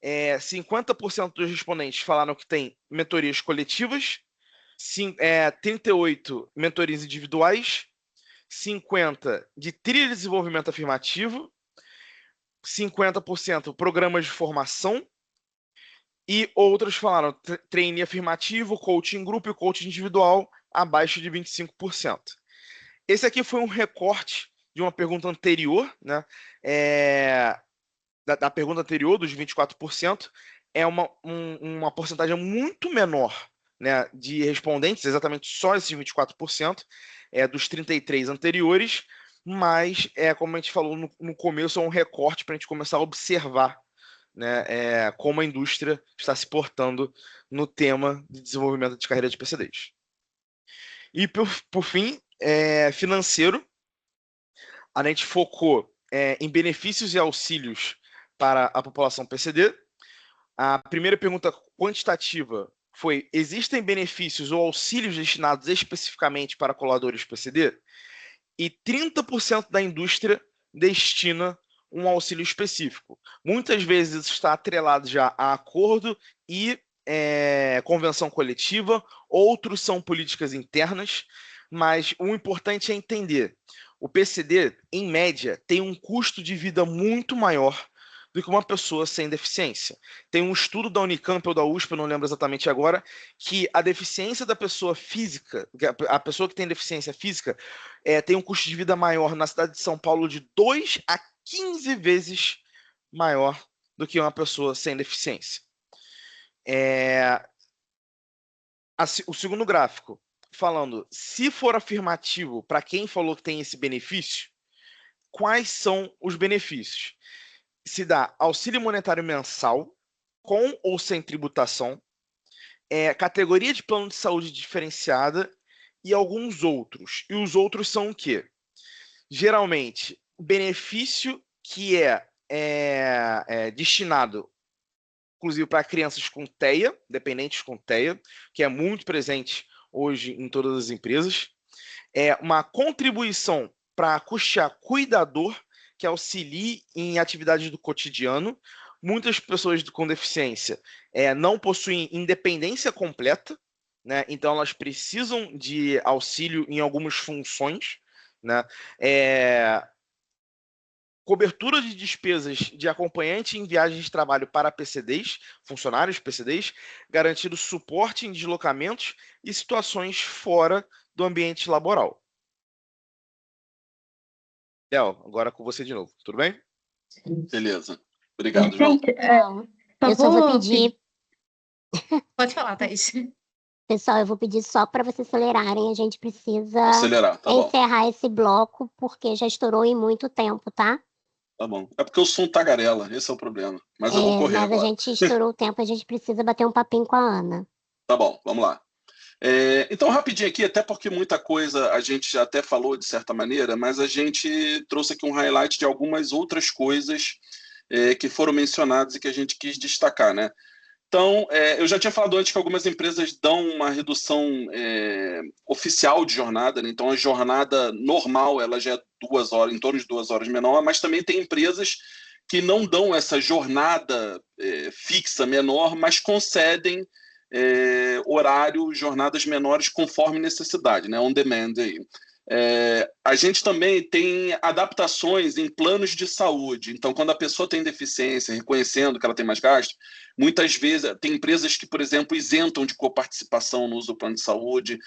50% dos respondentes falaram que tem mentorias coletivas, 38% mentorias individuais, 50% de trilha de desenvolvimento afirmativo, 50% programas de formação, e outros falaram trainee afirmativo, coaching grupo e coaching individual, abaixo de 25%. Esse aqui foi um recorte de uma pergunta anterior, né? Da pergunta anterior, dos 24%, é uma porcentagem muito menor, né, de respondentes, exatamente só esses 24%, dos 33 anteriores, mas, como a gente falou no começo, é um recorte para a gente começar a observar, né, como a indústria está se portando no tema de desenvolvimento de carreira de PCDs. E, por fim, financeiro, a gente focou em benefícios e auxílios para a população PCD. A primeira pergunta quantitativa foi: existem benefícios ou auxílios destinados especificamente para colaboradores PCD? E 30% da indústria destina um auxílio específico. Muitas vezes isso está atrelado já a acordo e convenção coletiva, outros são políticas internas, mas o importante é entender, o PCD, em média, tem um custo de vida muito maior do que uma pessoa sem deficiência. Tem um estudo da Unicamp ou da USP, eu não lembro exatamente agora, que a deficiência da pessoa física, a pessoa que tem deficiência física, tem um custo de vida maior na cidade de São Paulo de 2 a 15 vezes maior do que uma pessoa sem deficiência. O segundo gráfico, falando, se for afirmativo para quem falou que tem esse benefício, quais são os benefícios? Se dá auxílio monetário mensal, com ou sem tributação, categoria de plano de saúde diferenciada e alguns outros. E os outros são o quê? Geralmente, benefício que é destinado, inclusive, para crianças com TEA, dependentes com TEA, que é muito presente hoje em todas as empresas. Uma contribuição para custear cuidador, que auxilie em atividades do cotidiano. Muitas pessoas com deficiência não possuem independência completa, né? Então elas precisam de auxílio em algumas funções, né? Cobertura de despesas de acompanhante em viagens de trabalho para PCDs, funcionários PCDs, garantindo suporte em deslocamentos e situações fora do ambiente laboral. Léo, agora com você de novo, tudo bem? Beleza. Obrigado, João. Gente, Eu só vou pedir, Pode falar, Thaís. pessoal, eu vou pedir só para vocês acelerarem, a gente precisa Acelerar, tá bom. encerrar esse bloco, porque já estourou em muito tempo, tá? Tá bom. É porque eu sou um tagarela, esse é o problema. Mas eu vou correr Mas agora. a gente estourou o tempo, a gente precisa bater um papinho com a Ana. Tá bom, vamos lá. Então, rapidinho aqui, até porque muita coisa a gente já até falou de certa maneira, mas a gente trouxe aqui um highlight de algumas outras coisas que foram mencionadas e que a gente quis destacar, né? Então, eu já tinha falado antes que algumas empresas dão uma redução oficial de jornada, né? Então a jornada normal ela já é 2 horas, em torno de 2 horas menor, mas também tem empresas que não dão essa jornada fixa menor, mas concedem horário, jornadas menores conforme necessidade, né? On demand aí. A gente também tem adaptações em planos de saúde. Então, quando a pessoa tem deficiência, reconhecendo que ela tem mais gasto, muitas vezes tem empresas que, por exemplo, isentam de coparticipação no uso do plano de saúde,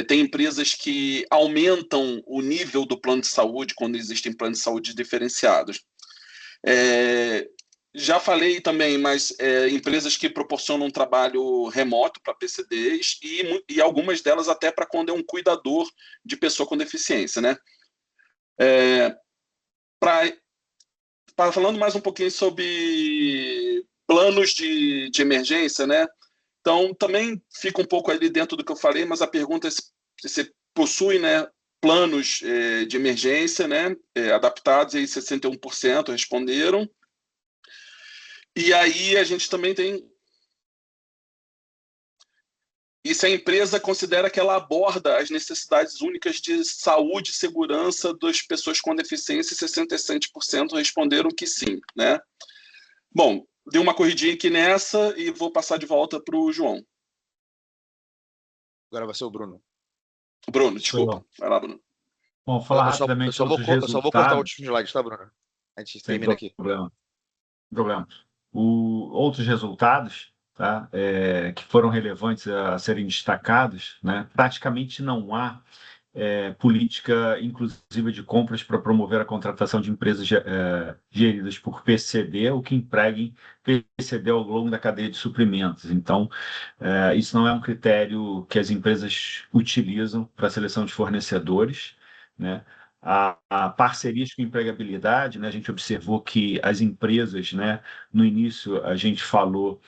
tem empresas que aumentam o nível do plano de saúde quando existem planos de saúde diferenciados. Já falei também, mas empresas que proporcionam um trabalho remoto para PCDs e algumas delas até para quando é um cuidador de pessoa com deficiência, né? Falando mais um pouquinho sobre planos de emergência, né? Então, também fica um pouco ali dentro do que eu falei, mas a pergunta é se você possui, né, planos de emergência, né, adaptados, aí 61% responderam. E aí a gente também tem... E se a empresa considera que ela aborda as necessidades únicas de saúde e segurança das pessoas com deficiência, 67% responderam que sim, né? Bom, dei uma corridinha aqui nessa e vou passar de volta para o João. Agora vai ser o Bruno. Bruno, desculpa. Vai lá, Bruno. Bom, falar rapidamente sobre os resultados. Eu só vou cortar o último slide, tá, Bruno? A gente termina aqui. Sem problema. Outros resultados, tá, que foram relevantes a serem destacados, né, praticamente não há política inclusiva de compras para promover a contratação de empresas geridas por PCD ou que empreguem PCD ao longo da cadeia de suprimentos. Então, isso não é um critério que as empresas utilizam para a seleção de fornecedores, né? A parcerias com empregabilidade, né, a gente observou que as empresas, né, no início a gente falou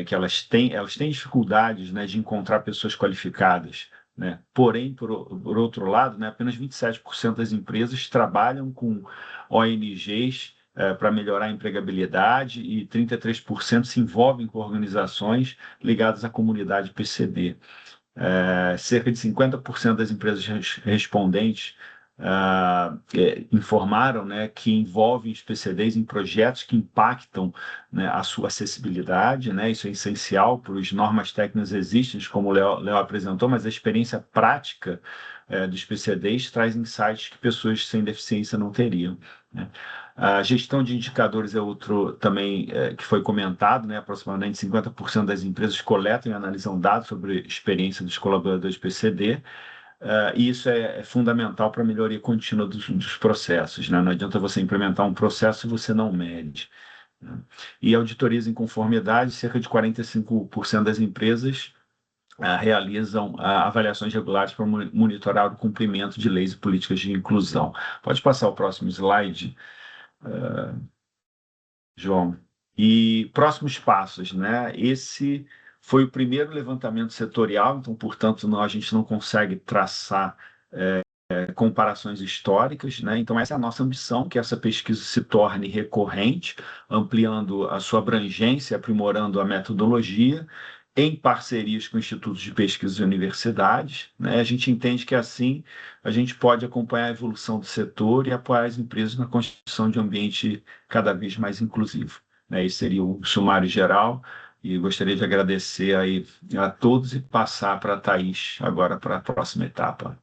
que elas têm dificuldades, né, de encontrar pessoas qualificadas, né? Porém, por outro lado, né, apenas 27% das empresas trabalham com ONGs para melhorar a empregabilidade e 33% se envolvem com organizações ligadas à comunidade PCD. Cerca de 50% das empresas respondentes informaram, né, que envolvem os PCDs em projetos que impactam, né, a sua acessibilidade, né, isso é essencial para as normas técnicas existentes, como o Léo apresentou, mas a experiência prática dos PCDs traz insights que pessoas sem deficiência não teriam, né. A gestão de indicadores é outro também que foi comentado, né, aproximadamente 50% das empresas coletam e analisam dados sobre a experiência dos colaboradores PCD. E isso é fundamental para a melhoria contínua dos processos, né? Não adianta você implementar um processo se você não mede, né? E auditorias em conformidade, cerca de 45% das empresas realizam avaliações regulares para monitorar o cumprimento de leis e políticas de inclusão. Pode passar o próximo slide, João. E próximos passos, né? Esse foi o primeiro levantamento setorial, então, portanto, a gente não consegue traçar comparações históricas, né? Então, essa é a nossa ambição, que essa pesquisa se torne recorrente, ampliando a sua abrangência, aprimorando a metodologia, em parcerias com institutos de pesquisa e universidades, né? A gente entende que assim a gente pode acompanhar a evolução do setor e apoiar as empresas na construção de um ambiente cada vez mais inclusivo, né? Esse seria o sumário geral. E gostaria de agradecer aí a todos e passar para a Thaís agora para a próxima etapa.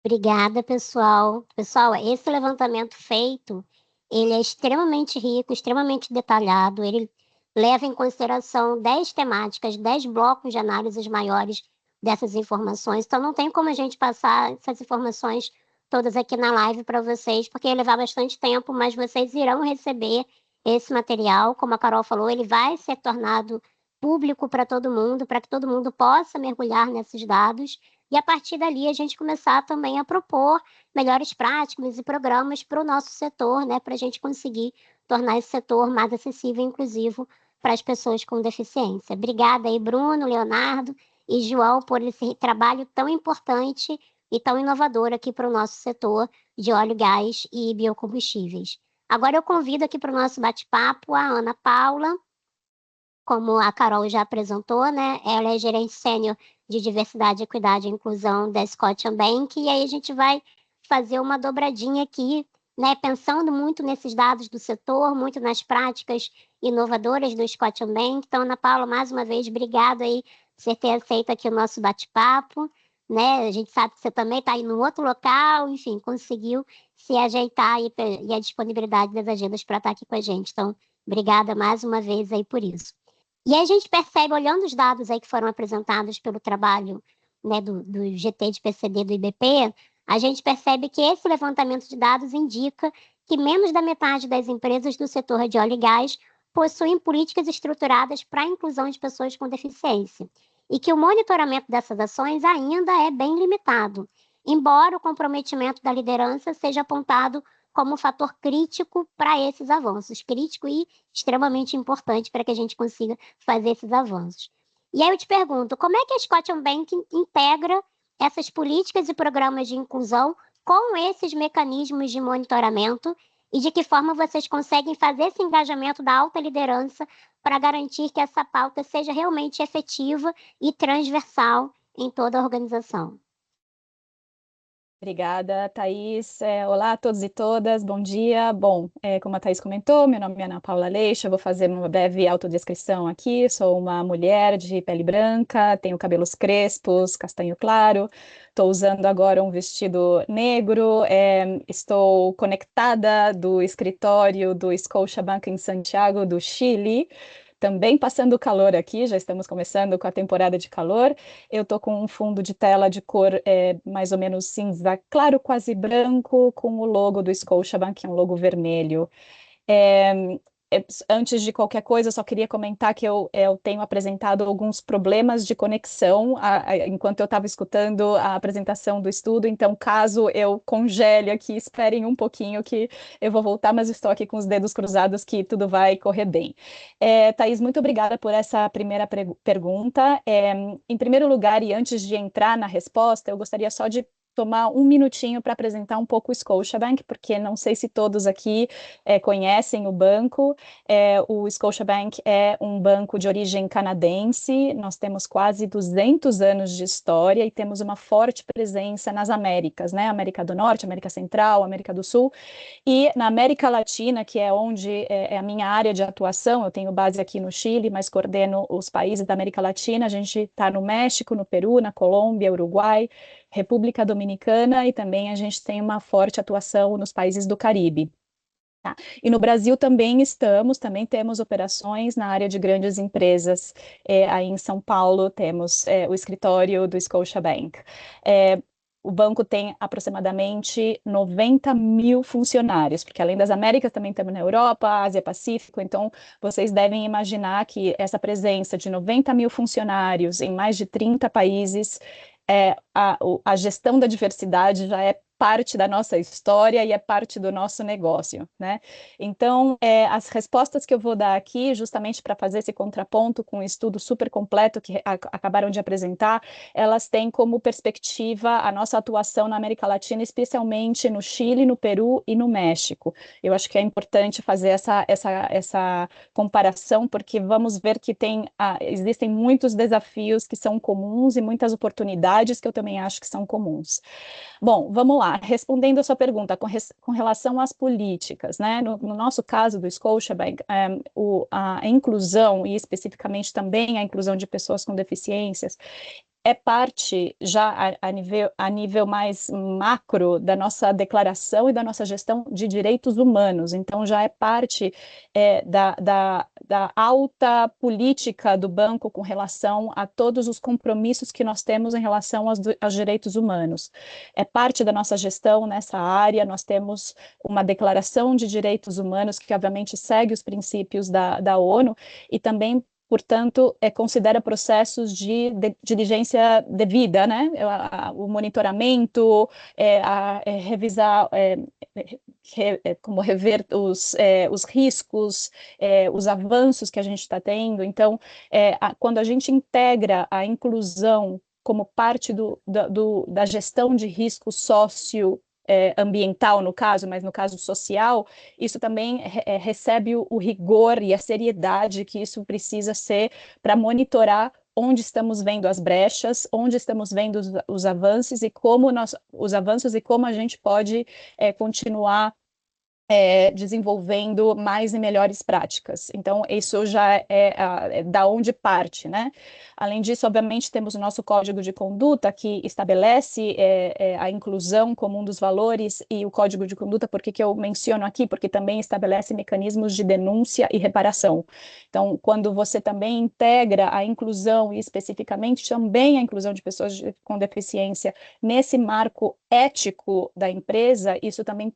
Obrigada, pessoal. Pessoal, esse levantamento feito, ele é extremamente rico, extremamente detalhado, ele leva em consideração 10 temáticas, 10 blocos de análises maiores dessas informações, então não tem como a gente passar essas informações todas aqui na live para vocês, porque ia levar bastante tempo, mas vocês irão receber esse material, como a Carol falou, ele vai ser tornado público para todo mundo, para que todo mundo possa mergulhar nesses dados, e a partir dali a gente começar também a propor melhores práticas e programas para o nosso setor, né, para a gente conseguir tornar esse setor mais acessível e inclusivo para as pessoas com deficiência. Obrigada aí, Bruno, Leonardo e João, por esse trabalho tão importante e tão inovador aqui para o nosso setor de óleo, gás e biocombustíveis. Agora eu convido aqui para o nosso bate-papo a Ana Paula, como a Carol já apresentou, né? Ela é gerente sênior de diversidade, equidade e inclusão da Scotiabank, e aí a gente vai fazer uma dobradinha aqui, né? Pensando muito nesses dados do setor, muito nas práticas inovadoras do Scotiabank. Então, Ana Paula, mais uma vez, obrigado aí por você ter aceito aqui o nosso bate-papo, né? A gente sabe que você também está aí no outro local, enfim, conseguiu se ajeitar e a disponibilidade das agendas para estar aqui com a gente. Então, obrigada mais uma vez aí por isso. E aí a gente percebe, olhando os dados aí que foram apresentados pelo trabalho, né, do GT de PCD do IBP, a gente percebe que esse levantamento de dados indica que menos da metade das empresas do setor de óleo e gás possuem políticas estruturadas para a inclusão de pessoas com deficiência, e que o monitoramento dessas ações ainda é bem limitado, embora o comprometimento da liderança seja apontado como um fator crítico para esses avanços, crítico e extremamente importante para que a gente consiga fazer esses avanços. E aí eu te pergunto, como é que a Scotiabank integra essas políticas e programas de inclusão com esses mecanismos de monitoramento e de que forma vocês conseguem fazer esse engajamento da alta liderança para garantir que essa pauta seja realmente efetiva e transversal em toda a organização? Obrigada, Thaís. Olá a todos e todas, bom dia. Bom, como a Thaís comentou, meu nome é Ana Paula Leixa, vou fazer uma breve autodescrição aqui. Sou uma mulher de pele branca, tenho cabelos crespos, castanho claro, estou usando agora um vestido negro, estou conectada do escritório do Scotiabank em Santiago, do Chile. Também passando calor aqui, já estamos começando com a temporada de calor. Eu estou com um fundo de tela de cor mais ou menos cinza claro, quase branco, com o logo do Scotiabank, que é um logo vermelho. Antes de qualquer coisa, eu só queria comentar que eu tenho apresentado alguns problemas de conexão enquanto eu estava escutando a apresentação do estudo, então caso eu congele aqui, esperem um pouquinho que eu vou voltar, mas estou aqui com os dedos cruzados que tudo vai correr bem. Thaís, muito obrigada por essa primeira pergunta. Em primeiro lugar, e antes de entrar na resposta, eu gostaria só de tomar um minutinho para apresentar um pouco o Scotiabank, porque não sei se todos aqui conhecem o banco. O Scotiabank é um banco de origem canadense, nós temos quase 200 anos de história e temos uma forte presença nas Américas, né? América do Norte, América Central, América do Sul, e na América Latina, que é onde é a minha área de atuação. Eu tenho base aqui no Chile, mas coordeno os países da América Latina. A gente está no México, no Peru, na Colômbia, Uruguai, República Dominicana, e também a gente tem uma forte atuação nos países do Caribe. Tá? E no Brasil também temos operações na área de grandes empresas. Aí em São Paulo temos o escritório do Scotiabank. O banco tem aproximadamente 90 mil funcionários, porque além das Américas também temos na Europa, Ásia, Pacífico. Então vocês devem imaginar que essa presença de 90 mil funcionários em mais de 30 países, a gestão da diversidade já é parte da nossa história e é parte do nosso negócio, né? Então, as respostas que eu vou dar aqui, justamente para fazer esse contraponto com o estudo super completo que acabaram de apresentar, elas têm como perspectiva a nossa atuação na América Latina, especialmente no Chile, no Peru e no México. Eu acho que é importante fazer essa comparação, porque vamos ver que existem muitos desafios que são comuns e muitas oportunidades que eu também acho que são comuns. Bom, vamos lá. Respondendo a sua pergunta com relação às políticas, né? No nosso caso do Scotiabank, a inclusão, e especificamente também a inclusão de pessoas com deficiências, é parte já a nível mais macro da nossa declaração e da nossa gestão de direitos humanos. Então, já é parte da alta política do banco com relação a todos os compromissos que nós temos em relação aos direitos humanos. É parte da nossa gestão nessa área. Nós temos uma declaração de direitos humanos que, obviamente, segue os princípios da ONU e também, portanto, considera processos de diligência devida, né? O monitoramento, revisar, como rever os riscos, os avanços que a gente está tendo. Então, quando a gente integra a inclusão como parte da gestão de risco ambiental, no caso, mas no caso social, isso também recebe o rigor e a seriedade que isso precisa ser para monitorar onde estamos vendo as brechas, onde estamos vendo os avanços e como a gente pode continuar desenvolvendo mais e melhores práticas. Então, isso já é da onde parte, né? Além disso, obviamente, temos o nosso código de conduta que estabelece a inclusão como um dos valores, e o código de conduta, por que eu menciono aqui? Porque também estabelece mecanismos de denúncia e reparação. Então, quando você também integra a inclusão, e especificamente também a inclusão de pessoas com deficiência, nesse marco ético da empresa, isso também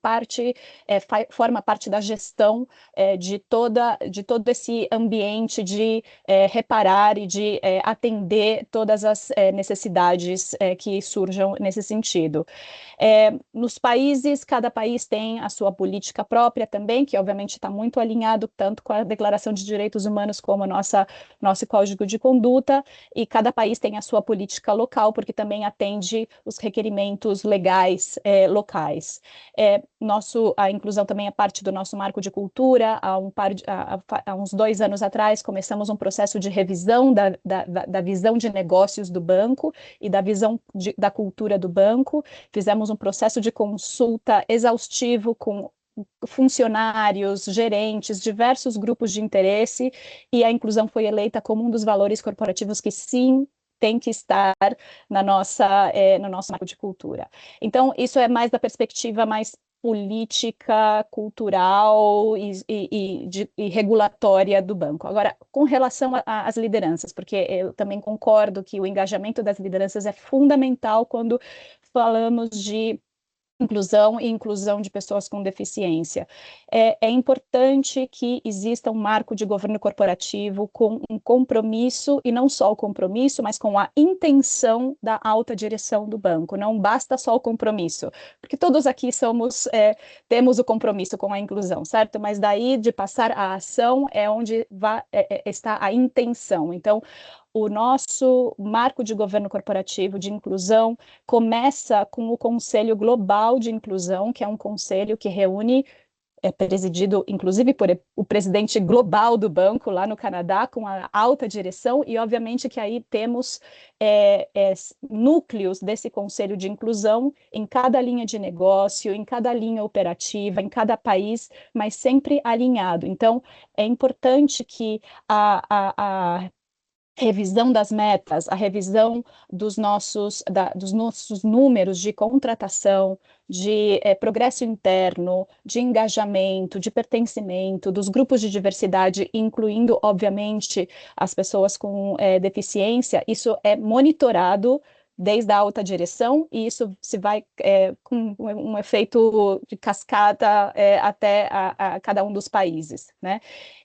forma parte da gestão de todo esse ambiente de reparar e de atender todas as necessidades que surjam nesse sentido. Nos países, cada país tem a sua política própria também, que obviamente está muito alinhado tanto com a Declaração de Direitos Humanos como nosso Código de Conduta, e cada país tem a sua política local, porque também atende os requerimentos legais locais. A inclusão também é parte do nosso marco de cultura. Há uns 2 anos atrás, começamos um processo de revisão da visão de negócios do banco e da visão da cultura do banco. Fizemos um processo de consulta exaustivo com funcionários, gerentes, diversos grupos de interesse, e a inclusão foi eleita como um dos valores corporativos que sim tem que estar no nosso marco de cultura. Então, isso é mais da perspectiva mais política, cultural e regulatória do banco. Agora, com relação às lideranças, porque eu também concordo que o engajamento das lideranças é fundamental quando falamos de inclusão e inclusão de pessoas com deficiência. É importante que exista um marco de governo corporativo com um compromisso, e não só o compromisso, mas com a intenção da alta direção do banco. Não basta só o compromisso, porque todos aqui temos o compromisso com a inclusão, certo? Mas daí de passar a ação é onde está a intenção. Então, o nosso marco de governo corporativo de inclusão começa com o Conselho Global de Inclusão, que é um conselho que reúne, presidido inclusive por o presidente global do banco lá no Canadá, com a alta direção, e obviamente que aí temos núcleos desse conselho de inclusão em cada linha de negócio, em cada linha operativa, em cada país, mas sempre alinhado. Então, é importante que a revisão das metas, a revisão dos nossos números de contratação, de progresso interno, de engajamento, de pertencimento, dos grupos de diversidade, incluindo, obviamente, as pessoas com deficiência, isso é monitorado desde a alta direção, e isso se vai com um efeito de cascata até a cada um dos países, né?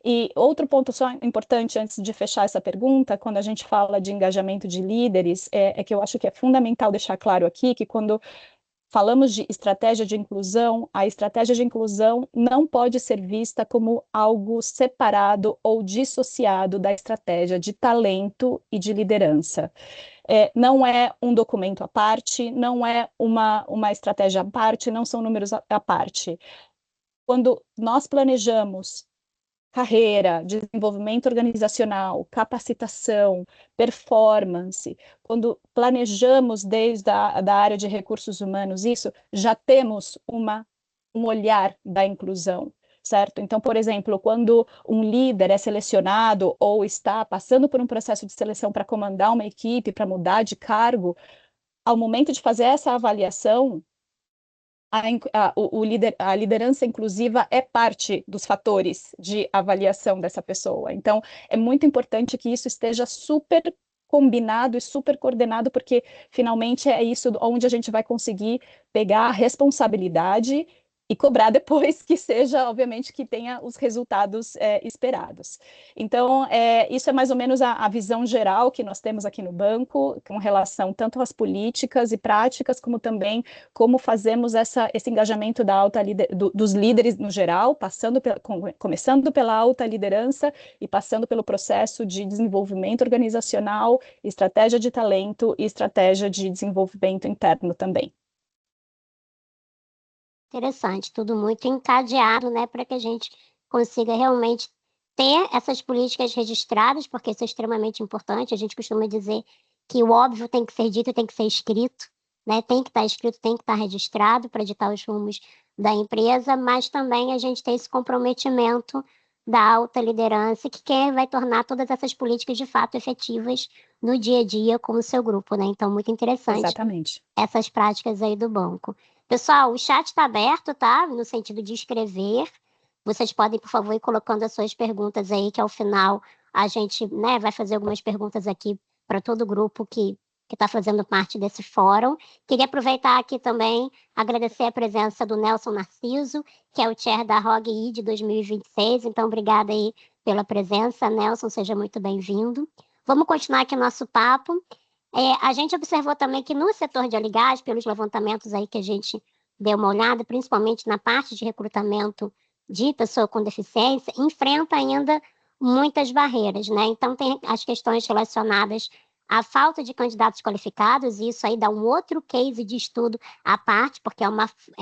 E outro ponto só importante antes de fechar essa pergunta, quando a gente fala de engajamento de líderes, é que eu acho que é fundamental deixar claro aqui que quando falamos de estratégia de inclusão, a estratégia de inclusão não pode ser vista como algo separado ou dissociado da estratégia de talento e de liderança. Não é um documento à parte, não é uma estratégia à parte, não são números à parte. Quando nós planejamos carreira, desenvolvimento organizacional, capacitação, performance, quando planejamos desde da área de recursos humanos isso, já temos um olhar da inclusão, certo? Então, por exemplo, quando um líder é selecionado ou está passando por um processo de seleção para comandar uma equipe, para mudar de cargo, ao momento de fazer essa avaliação, a liderança inclusiva é parte dos fatores de avaliação dessa pessoa. Então, é muito importante que isso esteja super combinado e super coordenado, porque finalmente é isso onde a gente vai conseguir pegar a responsabilidade e cobrar depois que seja, obviamente, que tenha os resultados esperados. Então, isso é mais ou menos a visão geral que nós temos aqui no banco, com relação tanto às políticas e práticas, como também como fazemos esse engajamento dos líderes no geral, começando pela alta liderança e passando pelo processo de desenvolvimento organizacional, estratégia de talento e estratégia de desenvolvimento interno também. Interessante, tudo muito encadeado, né, para que a gente consiga realmente ter essas políticas registradas, porque isso é extremamente importante. A gente costuma dizer que o óbvio tem que ser dito e tem que ser escrito, né? Tem que estar escrito, tem que estar registrado para ditar os rumos da empresa, mas também a gente tem esse comprometimento da alta liderança, que vai tornar todas essas políticas de fato efetivas no dia a dia com o seu grupo, né? Então, muito interessante. Exatamente. Essas práticas aí do banco. Pessoal, o chat está aberto, tá? No sentido de escrever. Vocês podem, por favor, ir colocando as suas perguntas aí, que ao final a gente, né, vai fazer algumas perguntas aqui para todo o grupo que está fazendo parte desse fórum. Queria aproveitar aqui também, agradecer a presença do Nelson Narciso, que é o chair da ROG-I de 2026. Então, obrigada aí pela presença, Nelson, seja muito bem-vindo. Vamos continuar aqui o nosso papo. A gente observou também que no setor de óleo e gás, pelos levantamentos aí que a gente deu uma olhada, principalmente na parte de recrutamento de pessoa com deficiência, enfrenta ainda muitas barreiras, né? Então, tem as questões relacionadas à falta de candidatos qualificados, e isso aí dá um outro case de estudo à parte, porque é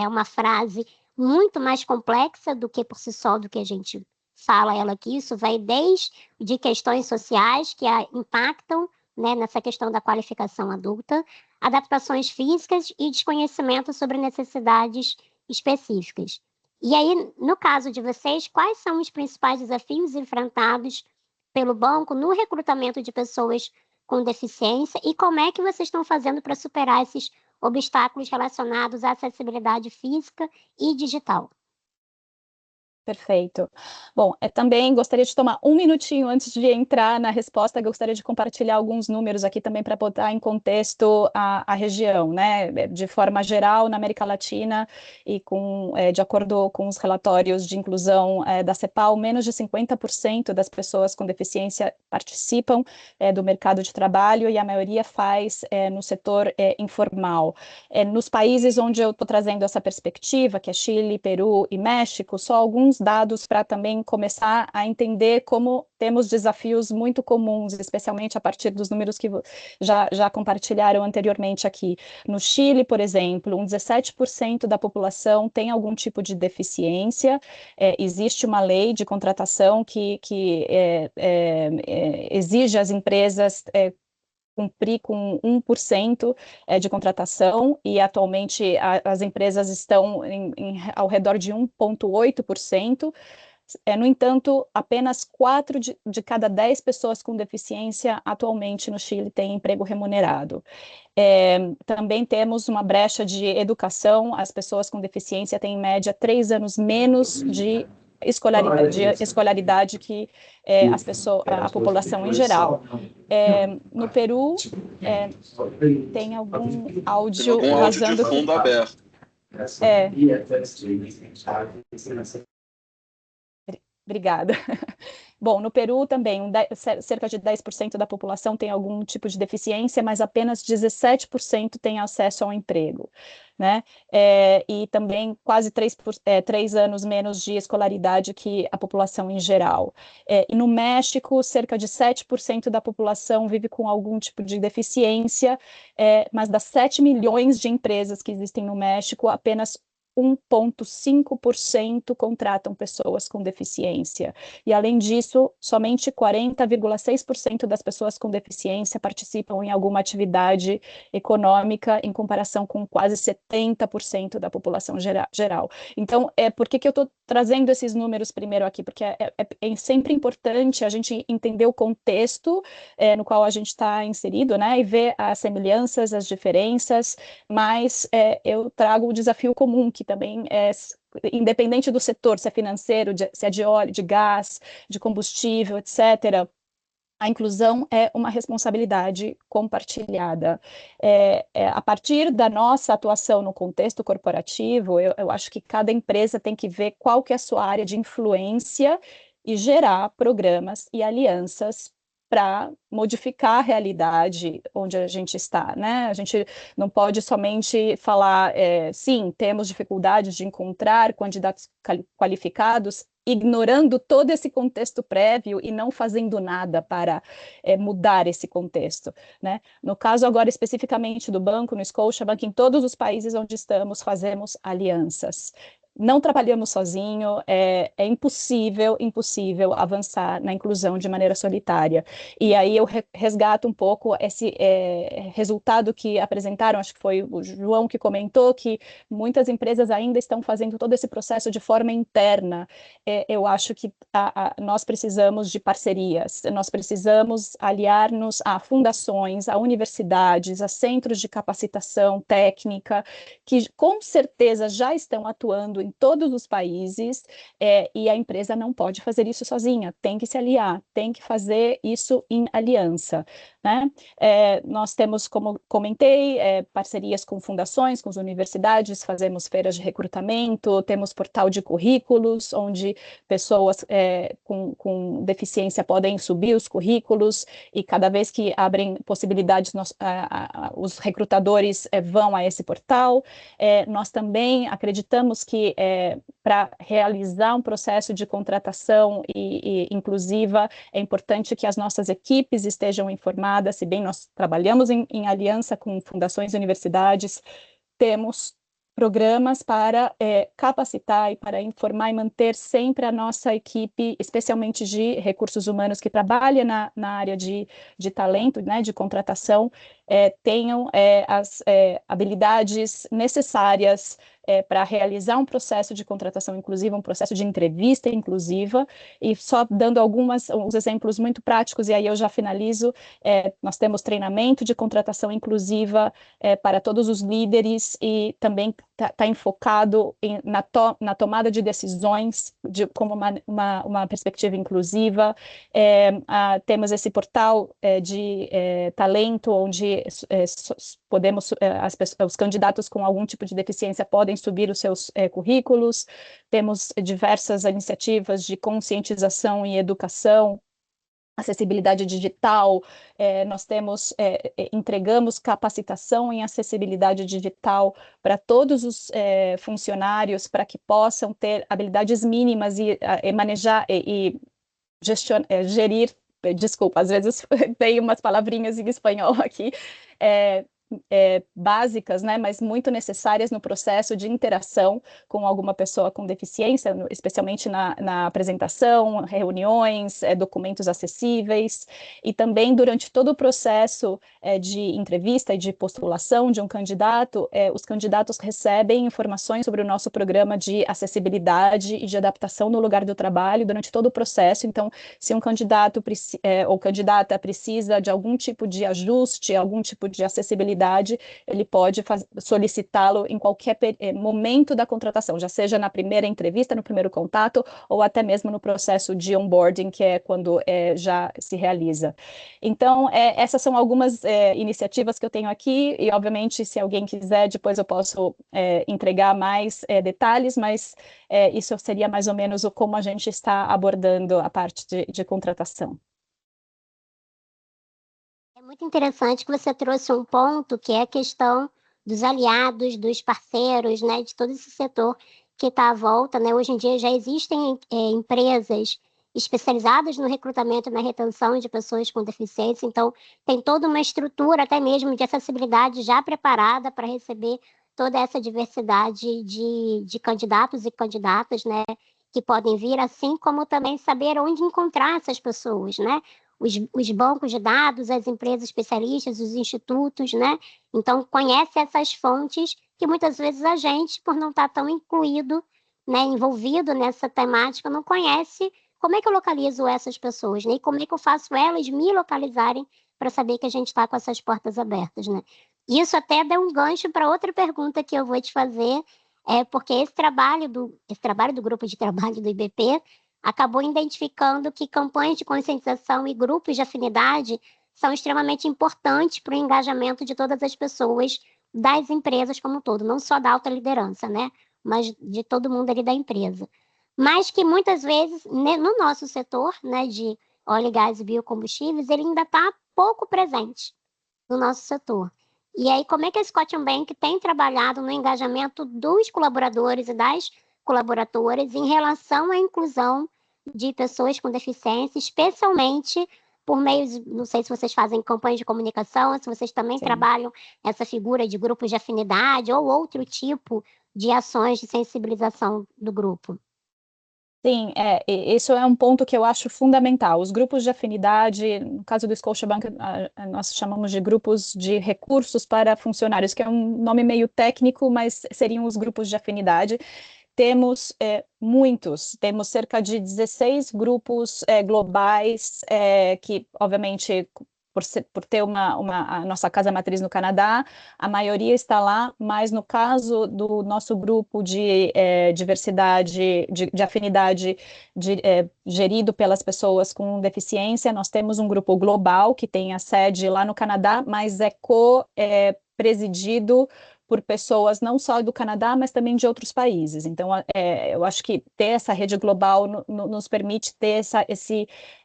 uma frase muito mais complexa do que por si só, do que a gente fala ela aqui. Isso vai desde questões sociais que impactam, né, nessa questão da qualificação adulta, adaptações físicas e desconhecimento sobre necessidades específicas. E aí, no caso de vocês, quais são os principais desafios enfrentados pelo banco no recrutamento de pessoas com deficiência e como é que vocês estão fazendo para superar esses obstáculos relacionados à acessibilidade física e digital? Perfeito. Bom, também gostaria de tomar um minutinho antes de entrar na resposta, gostaria de compartilhar alguns números aqui também para botar em contexto a região, né? De forma geral, na América Latina e de acordo com os relatórios de inclusão da CEPAL, menos de 50% das pessoas com deficiência participam do mercado de trabalho e a maioria faz no setor informal. Nos países onde eu estou trazendo essa perspectiva, que é Chile, Peru e México, só alguns alguns dados para também começar a entender como temos desafios muito comuns, especialmente a partir dos números que já compartilharam anteriormente aqui. No Chile, por exemplo, 17% da população tem algum tipo de deficiência. Existe uma lei de contratação que exige às empresas cumprir com 1% de contratação, e atualmente as empresas estão ao redor de 1,8%. No entanto, apenas 4 de cada 10 pessoas com deficiência atualmente no Chile têm emprego remunerado. Também temos uma brecha de educação. As pessoas com deficiência têm, em média, 3 anos menos de escolaridade que a população em geral. No Peru, tem algum áudio Tem algum áudio de vazando. fundo aberto. Obrigada. Bom, no Peru também, cerca de 10% da população tem algum tipo de deficiência, mas apenas 17% tem acesso ao emprego, né? E também quase 3 anos menos de escolaridade que a população em geral. E no México, cerca de 7% da população vive com algum tipo de deficiência, mas das 7 milhões de empresas que existem no México, apenas 1,5% contratam pessoas com deficiência. E, além disso, somente 40,6% das pessoas com deficiência participam em alguma atividade econômica, em comparação com quase 70% da população geral. Então, por que eu estou trazendo esses números primeiro aqui? Porque é sempre importante a gente entender o contexto no qual a gente está inserido, né? E ver as semelhanças, as diferenças, mas eu trago o desafio comum, que também independente do setor, se é financeiro, se é de óleo, de gás, de combustível, etc., a inclusão é uma responsabilidade compartilhada. A partir da nossa atuação no contexto corporativo, eu acho que cada empresa tem que ver qual que é a sua área de influência e gerar programas e alianças para modificar a realidade onde a gente está, né? A gente não pode somente falar, sim, temos dificuldades de encontrar candidatos qualificados, ignorando todo esse contexto prévio e não fazendo nada para mudar esse contexto, né? No caso agora especificamente do banco, no Scotiabank, em todos os países onde estamos, fazemos alianças. Não trabalhamos sozinho, é impossível avançar na inclusão de maneira solitária. E aí eu resgato um pouco esse resultado que apresentaram, acho que foi o João que comentou, que muitas empresas ainda estão fazendo todo esse processo de forma interna. Eu acho que nós precisamos de parcerias, nós precisamos aliar-nos a fundações, a universidades, a centros de capacitação técnica, que com certeza já estão atuando em todos os países, e a empresa não pode fazer isso sozinha, tem que se aliar, tem que fazer isso em aliança, né? Nós temos, como comentei, parcerias com fundações, com as universidades, fazemos feiras de recrutamento, temos portal de currículos, onde pessoas com deficiência podem subir os currículos, e cada vez que abrem possibilidades, os recrutadores vão a esse portal. Nós também acreditamos que para realizar um processo de contratação e inclusiva, é importante que as nossas equipes estejam informadas. Se bem nós trabalhamos em aliança com fundações e universidades, temos programas para capacitar e para informar e manter sempre a nossa equipe, especialmente de recursos humanos, que trabalha na área de talento, né, de contratação, tenham as habilidades necessárias para realizar um processo de contratação inclusiva, um processo de entrevista inclusiva. E só dando alguns exemplos muito práticos, e aí eu já finalizo, nós temos treinamento de contratação inclusiva para todos os líderes, e também está enfocado na tomada de decisões como uma perspectiva inclusiva. Temos esse portal de talento, onde os candidatos com algum tipo de deficiência podem subir os seus currículos. Temos diversas iniciativas de conscientização e educação acessibilidade digital, nós entregamos capacitação em acessibilidade digital para todos os funcionários, para que possam ter habilidades mínimas e manejar e gerir, desculpa, às vezes tem umas palavrinhas em espanhol aqui, básicas, né, mas muito necessárias no processo de interação com alguma pessoa com deficiência, especialmente na apresentação, reuniões, documentos acessíveis, e também durante todo o processo de entrevista e de postulação de um candidato, os candidatos recebem informações sobre o nosso programa de acessibilidade e de adaptação no lugar do trabalho durante todo o processo. Então, se um candidato ou candidata precisa de algum tipo de ajuste, algum tipo de acessibilidade, ele pode solicitá-lo em qualquer momento da contratação, já seja na primeira entrevista, no primeiro contato, ou até mesmo no processo de onboarding, que é quando já se realiza. Então, essas são algumas iniciativas que eu tenho aqui, e obviamente, se alguém quiser, depois eu posso entregar mais detalhes, mas isso seria mais ou menos como a gente está abordando a parte de contratação. É muito interessante que você trouxe um ponto que é a questão dos aliados, dos parceiros, né, de todo esse setor que está à volta, né? Hoje em dia já existem empresas especializadas no recrutamento e na retenção de pessoas com deficiência, então tem toda uma estrutura até mesmo de acessibilidade já preparada para receber toda essa diversidade de candidatos e candidatas, né, que podem vir, assim como também saber onde encontrar essas pessoas, né? Os bancos de dados, as empresas especialistas, os institutos, né? Então, conhece essas fontes que muitas vezes a gente, por não estar tão incluído, né, envolvido nessa temática, não conhece como é que eu localizo essas pessoas, né? E como é que eu faço elas me localizarem para saber que a gente está com essas portas abertas, né? Isso até dá um gancho para outra pergunta que eu vou te fazer, porque esse trabalho do grupo de trabalho do IBP acabou identificando que campanhas de conscientização e grupos de afinidade são extremamente importantes para o engajamento de todas as pessoas das empresas como um todo, não só da alta liderança, né? Mas de todo mundo ali da empresa. Mas que muitas vezes, né, no nosso setor, né, de óleo, gás e biocombustíveis, ele ainda está pouco presente no nosso setor. E aí, como é que a Scotiabank Bank tem trabalhado no engajamento dos colaboradores e das colaboradoras em relação à inclusão de pessoas com deficiência, especialmente por meio, não sei se vocês fazem campanhas de comunicação, se vocês também trabalham essa figura de grupos de afinidade ou outro tipo de ações de sensibilização do grupo. Sim, isso é um ponto que eu acho fundamental. Os grupos de afinidade, no caso do Scotiabank, nós chamamos de grupos de recursos para funcionários, que é um nome meio técnico, mas seriam os grupos de afinidade. Temos muitos, temos cerca de 16 grupos globais, que, obviamente, por ter a nossa casa matriz no Canadá, a maioria está lá, mas no caso do nosso grupo de diversidade, de afinidade gerido pelas pessoas com deficiência, nós temos um grupo global que tem a sede lá no Canadá, mas é presidido por pessoas não só do Canadá, mas também de outros países. Então, eu acho que ter essa rede global nos permite ter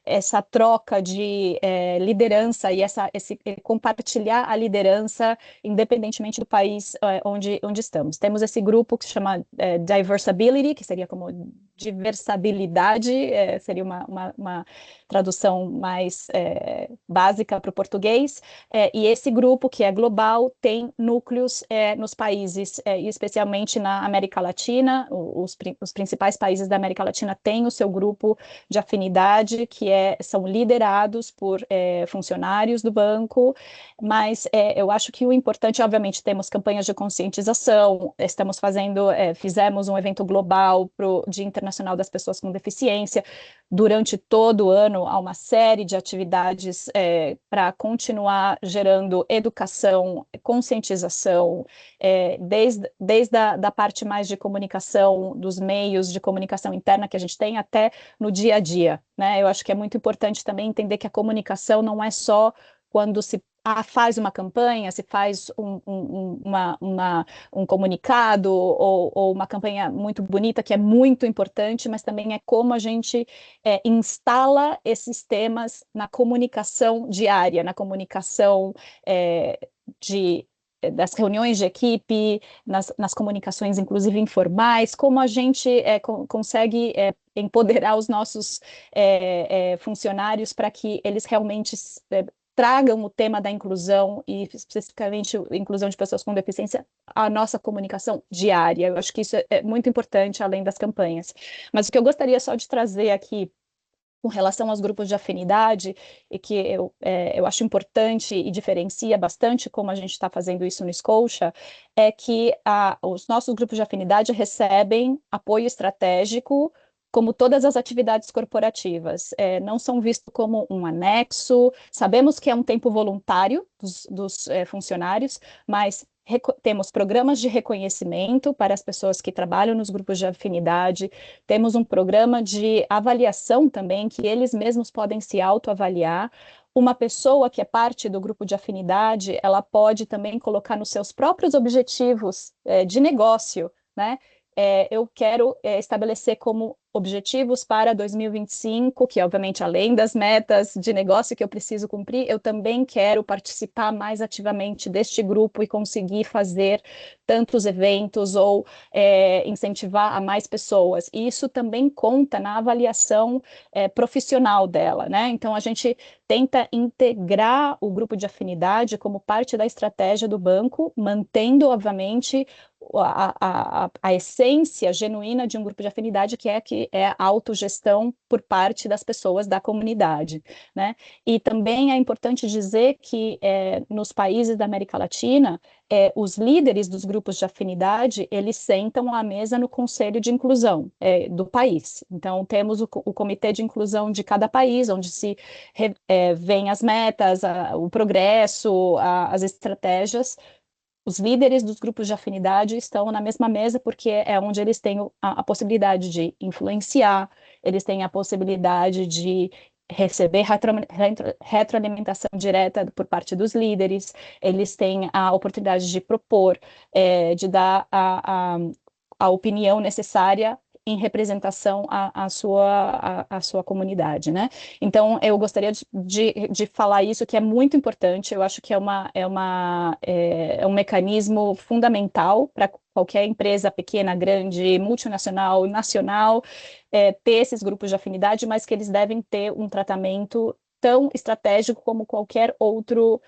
essa troca de liderança e compartilhar a liderança, independentemente do país onde estamos. Temos esse grupo que se chama Diversability, que seria como diversabilidade, seria uma tradução mais básica para o português, e esse grupo, que é global, tem núcleos nos países, e especialmente na América Latina. Os principais países da América Latina têm o seu grupo de afinidade, que são liderados por funcionários do banco, mas eu acho que o importante, obviamente, temos campanhas de conscientização, fizemos um evento global Dia Internacional das Pessoas com Deficiência. Durante todo o ano, há uma série de atividades para continuar gerando educação, conscientização, desde a parte mais de comunicação, dos meios de comunicação interna que a gente tem, até no dia a dia, né? Eu acho que é muito importante também entender que a comunicação não é só quando se faz uma campanha, se faz um comunicado ou uma campanha muito bonita, que é muito importante, mas também é como a gente instala esses temas na comunicação diária, na comunicação das reuniões de equipe, nas comunicações, inclusive informais, como a gente consegue empoderar os nossos funcionários para que eles realmente tragam o tema da inclusão e especificamente a inclusão de pessoas com deficiência à nossa comunicação diária. Eu acho que isso é muito importante, além das campanhas. Mas o que eu gostaria só de trazer aqui com relação aos grupos de afinidade, e que eu acho importante e diferencia bastante como a gente está fazendo isso no Scotia, é que os nossos grupos de afinidade recebem apoio estratégico, como todas as atividades corporativas. Não são vistos como um anexo, sabemos que é um tempo voluntário dos funcionários, mas temos programas de reconhecimento para as pessoas que trabalham nos grupos de afinidade, temos um programa de avaliação também, que eles mesmos podem se autoavaliar. Uma pessoa que é parte do grupo de afinidade, ela pode também colocar nos seus próprios objetivos de negócio, né? Eu quero estabelecer como objetivos para 2025, que obviamente além das metas de negócio que eu preciso cumprir, eu também quero participar mais ativamente deste grupo e conseguir fazer tantos eventos ou incentivar a mais pessoas. E isso também conta na avaliação profissional dela, né? Então a gente tenta integrar o grupo de afinidade como parte da estratégia do banco, mantendo, obviamente, a essência genuína de um grupo de afinidade, que é a autogestão por parte das pessoas da comunidade, né? E também é importante dizer que nos países da América Latina, os líderes dos grupos de afinidade, eles sentam à mesa no Conselho de Inclusão do país. Então, temos o Comitê de Inclusão de cada país, onde se veem as metas, o progresso, as estratégias. Os líderes dos grupos de afinidade estão na mesma mesa porque é onde eles têm a possibilidade de influenciar, eles têm a possibilidade de receber retroalimentação direta por parte dos líderes, eles têm a oportunidade de propor, de dar a opinião necessária em representação à sua comunidade, né? Então, eu gostaria de falar isso, que é muito importante. Eu acho que é um mecanismo fundamental para qualquer empresa pequena, grande, multinacional, nacional, ter esses grupos de afinidade, mas que eles devem ter um tratamento tão estratégico como qualquer outro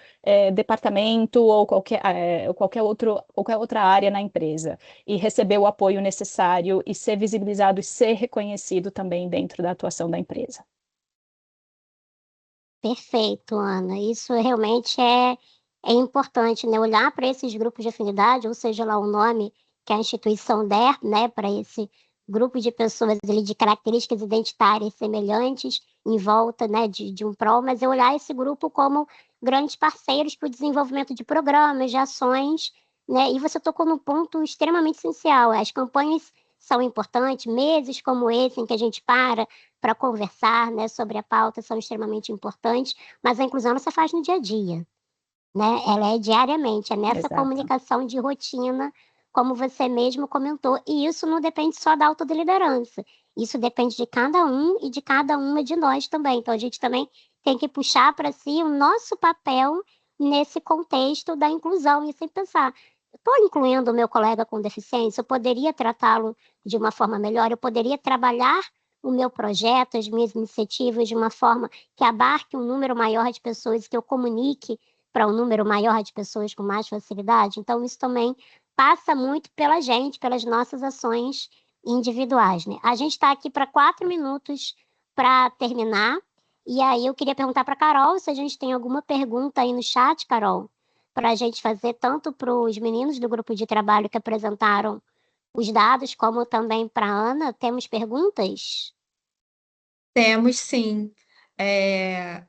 departamento ou qualquer outra área na empresa, e receber o apoio necessário e ser visibilizado e ser reconhecido também dentro da atuação da empresa. Perfeito, Ana. Isso realmente é importante, né? Olhar para esses grupos de afinidade, ou seja lá o nome que a instituição der, né, para esse grupo de pessoas ali, de características identitárias semelhantes em volta, né, de um prol, mas é olhar esse grupo como grandes parceiros para o desenvolvimento de programas, de ações, né? E você tocou num ponto extremamente essencial. As campanhas são importantes, meses como esse em que a gente para conversar, né, sobre a pauta são extremamente importantes, mas a inclusão você faz no dia a dia, né? Ela é diariamente, é nessa Exato. comunicação de rotina, como você mesmo comentou, e isso não depende só da autoliderança, isso depende de cada um e de cada uma de nós também. Então a gente também tem que puxar para si o nosso papel nesse contexto da inclusão e sempre pensar, estou incluindo o meu colega com deficiência, eu poderia tratá-lo de uma forma melhor, eu poderia trabalhar o meu projeto, as minhas iniciativas de uma forma que abarque um número maior de pessoas, que eu comunique para um número maior de pessoas com mais facilidade. Então, isso também passa muito pela gente, pelas nossas ações individuais, né? A gente está aqui para 4 minutos para terminar. E aí eu queria perguntar para a Carol se a gente tem alguma pergunta aí no chat, Carol, para a gente fazer tanto para os meninos do grupo de trabalho que apresentaram os dados, como também para a Ana. Temos perguntas? Temos sim.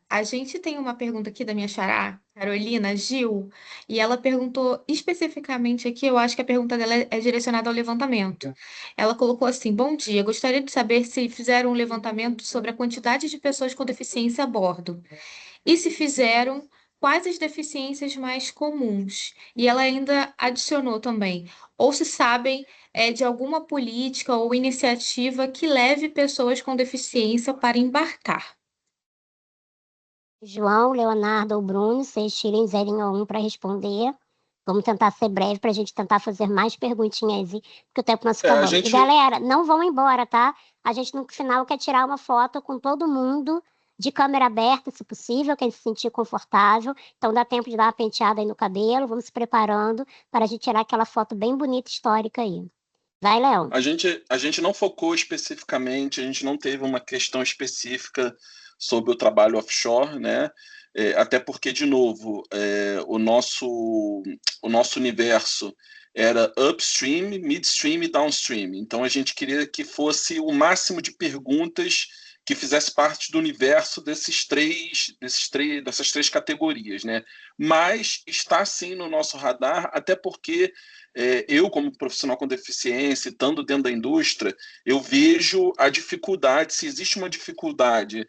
A gente tem uma pergunta aqui da minha xará, Carolina Gil, e ela perguntou especificamente aqui, eu acho que a pergunta dela é direcionada ao levantamento. Ela colocou assim: Bom dia, gostaria de saber se fizeram um levantamento sobre a quantidade de pessoas com deficiência a bordo. E se fizeram, quais as deficiências mais comuns. E ela ainda adicionou também, ou se sabem de alguma política ou iniciativa que leve pessoas com deficiência para embarcar. João, Leonardo ou Bruno, vocês tirem 0 em 1 para responder. Vamos tentar ser breve para a gente tentar fazer mais perguntinhas, porque o tempo nosso A acabando. E gente, galera, não vão embora, tá? A gente no final quer tirar uma foto com todo mundo, de câmera aberta, se possível, quem se sentir confortável. Então dá tempo de dar uma penteada aí no cabelo, vamos se preparando para a gente tirar aquela foto bem bonita, histórica aí. Vai, Léo. a gente não focou especificamente, a gente não teve uma questão específica sobre o trabalho offshore, né? Até porque, de novo, o nosso universo era upstream, midstream e downstream. Então, a gente queria que fosse o máximo de perguntas que fizesse parte do universo dessas três categorias, né? Mas está sim no nosso radar, até porque eu, como profissional com deficiência, estando dentro da indústria, eu vejo a dificuldade. Se existe uma dificuldade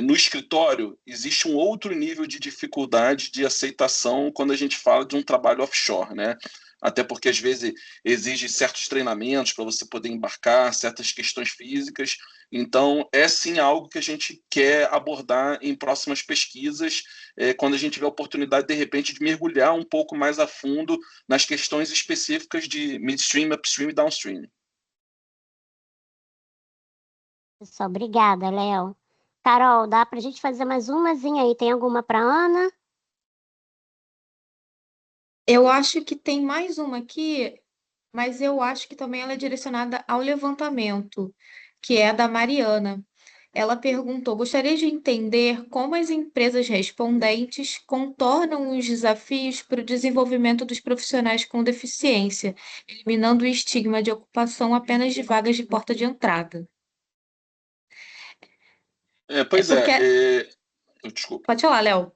no escritório, existe um outro nível de dificuldade de aceitação quando a gente fala de um trabalho offshore, né? Até porque, às vezes, exige certos treinamentos para você poder embarcar, certas questões físicas. Então, é sim algo que a gente quer abordar em próximas pesquisas, quando a gente tiver a oportunidade, de repente, de mergulhar um pouco mais a fundo nas questões específicas de midstream, upstream e downstream. Pessoal, obrigada, Léo. Carol, dá para a gente fazer mais umazinha aí? Tem alguma para Ana? Eu acho que tem mais uma aqui, mas eu acho que também ela é direcionada ao levantamento, que é a da Mariana. Ela perguntou: gostaria de entender como as empresas respondentes contornam os desafios para o desenvolvimento dos profissionais com deficiência, eliminando o estigma de ocupação apenas de vagas de porta de entrada. É Pois porque. desculpa. Pode falar, Léo.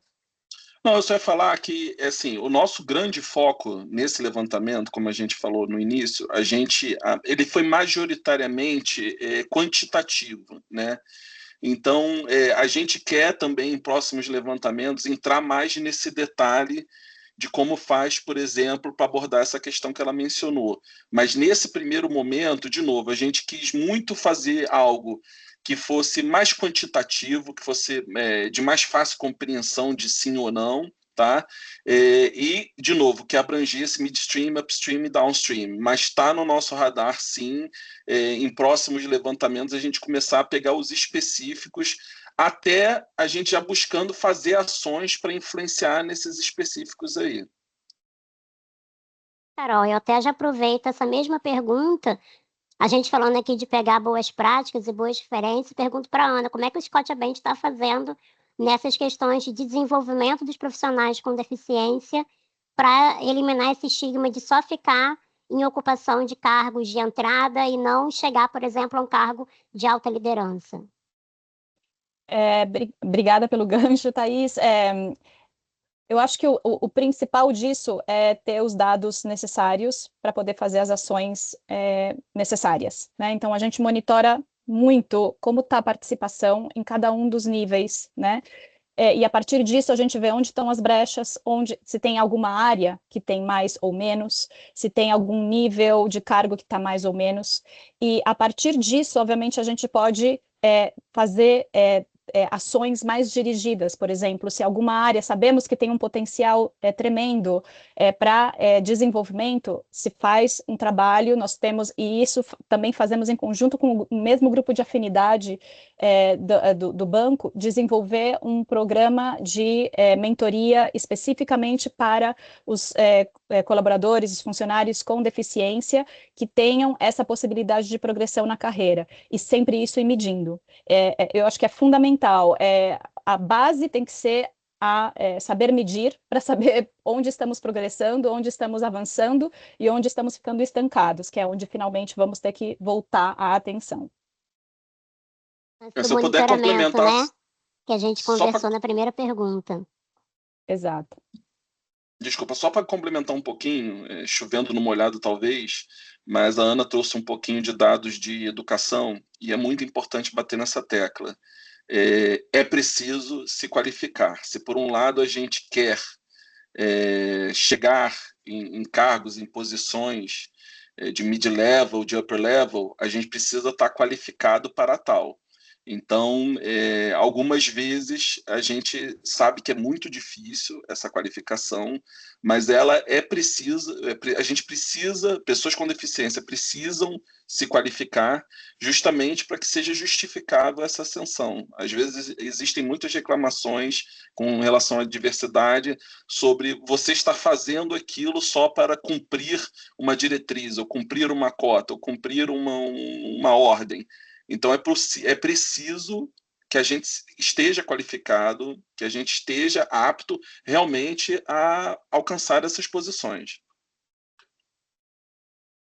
Não, eu só ia falar que, assim, o nosso grande foco nesse levantamento, como a gente falou no início, ele foi majoritariamente quantitativo, né? Então, a gente quer também, em próximos levantamentos, entrar mais nesse detalhe de como faz, por exemplo, para abordar essa questão que ela mencionou. Mas, nesse primeiro momento, de novo, a gente quis muito fazer algo que fosse mais quantitativo, que fosse de mais fácil compreensão de sim ou não, tá? E, de novo, que abrangesse midstream, upstream e downstream. Mas está no nosso radar, sim, em próximos levantamentos, a gente começar a pegar os específicos, até a gente já buscando fazer ações para influenciar nesses específicos aí. Carol, eu até já aproveito essa mesma pergunta, a gente falando aqui de pegar boas práticas e boas referências, pergunto para a Ana, como é que o Scotiabank está fazendo nessas questões de desenvolvimento dos profissionais com deficiência para eliminar esse estigma de só ficar em ocupação de cargos de entrada e não chegar, por exemplo, a um cargo de alta liderança? Obrigada pelo gancho, Thaís. Eu acho que o principal disso é ter os dados necessários para poder fazer as ações necessárias, né? Então, a gente monitora muito como está a participação em cada um dos níveis, né? E a partir disso, a gente vê onde estão as brechas, se tem alguma área que tem mais ou menos, se tem algum nível de cargo que está mais ou menos. E a partir disso, obviamente, a gente pode fazer ações mais dirigidas, por exemplo, se alguma área sabemos que tem um potencial tremendo para desenvolvimento, se faz um trabalho, nós temos, e isso também fazemos em conjunto com o mesmo grupo de afinidade do banco, desenvolver um programa de mentoria especificamente para os colaboradores, os funcionários com deficiência, que tenham essa possibilidade de progressão na carreira, e sempre isso ir medindo. Eu acho que é fundamental. A base tem que ser saber medir para saber onde estamos progressando, onde estamos avançando e onde estamos ficando estancados, que é onde finalmente vamos ter que voltar a atenção. Do Se eu puder monitoramento, complementar, né? Que a gente conversou na primeira pergunta. Exato. Desculpa, só para complementar um pouquinho, chovendo no molhado talvez, mas a Ana trouxe um pouquinho de dados de educação e é muito importante bater nessa tecla. é preciso se qualificar. Se, por um lado, a gente quer chegar em cargos, em posições de mid-level, de upper level, a gente precisa estar qualificado para tal. Então, algumas vezes a gente sabe que é muito difícil essa qualificação, mas ela é precisa, a gente precisa, pessoas com deficiência precisam se qualificar justamente para que seja justificável essa ascensão. Às vezes existem muitas reclamações com relação à diversidade sobre você estar fazendo aquilo só para cumprir uma diretriz, ou cumprir uma cota, ou cumprir uma ordem. Então, é preciso que a gente esteja qualificado, que a gente esteja apto realmente a alcançar essas posições.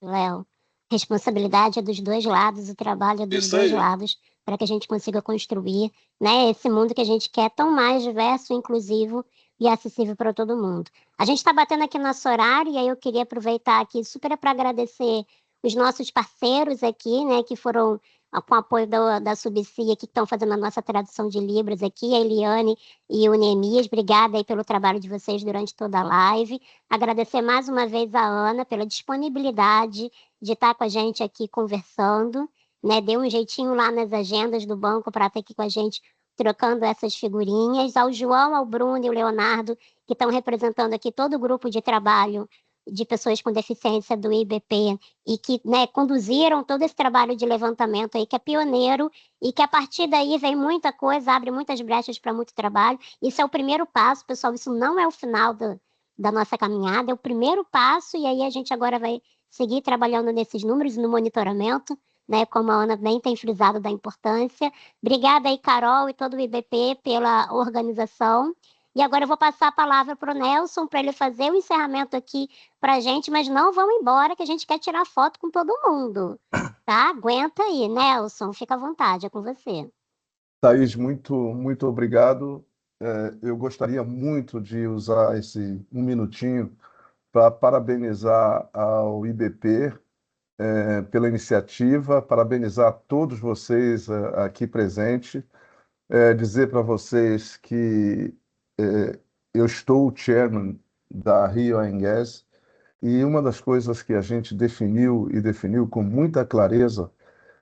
Léo, responsabilidade é dos dois lados, o trabalho é dos Isso dois aí. lados, para que a gente consiga construir, né, esse mundo que a gente quer tão mais diverso, inclusivo e acessível para todo mundo. A gente está batendo aqui nosso horário, e aí eu queria aproveitar aqui super para agradecer os nossos parceiros aqui, né, que foram com apoio da Subcia, que estão fazendo a nossa tradução de Libras aqui, a Eliane e o Neemias. Obrigada aí pelo trabalho de vocês durante toda a live. Agradecer mais uma vez a Ana pela disponibilidade de estar com a gente aqui conversando, né? Deu um jeitinho lá nas agendas do banco para estar aqui com a gente trocando essas figurinhas. Ao João, ao Bruno e ao Leonardo, que estão representando aqui todo o grupo de trabalho de pessoas com deficiência do IBP e que, né, conduziram todo esse trabalho de levantamento aí, que é pioneiro e que a partir daí vem muita coisa, abre muitas brechas para muito trabalho. Isso é o primeiro passo, pessoal, isso não é o final da nossa caminhada, é o primeiro passo, e aí a gente agora vai seguir trabalhando nesses números, no monitoramento, né, como a Ana bem tem frisado da importância. Obrigada aí, Carol e todo o IBP pela organização. E agora eu vou passar a palavra para o Nelson, para ele fazer o encerramento aqui para a gente, mas não vão embora, que a gente quer tirar foto com todo mundo, tá? Aguenta aí, Nelson, fica à vontade, é com você. Thaís, muito obrigado. Eu gostaria muito de usar esse um minutinho para parabenizar ao IBP pela iniciativa, parabenizar todos vocês aqui presentes, dizer para vocês que eu estou o chairman da Rio Oil and Gas, e uma das coisas que a gente definiu com muita clareza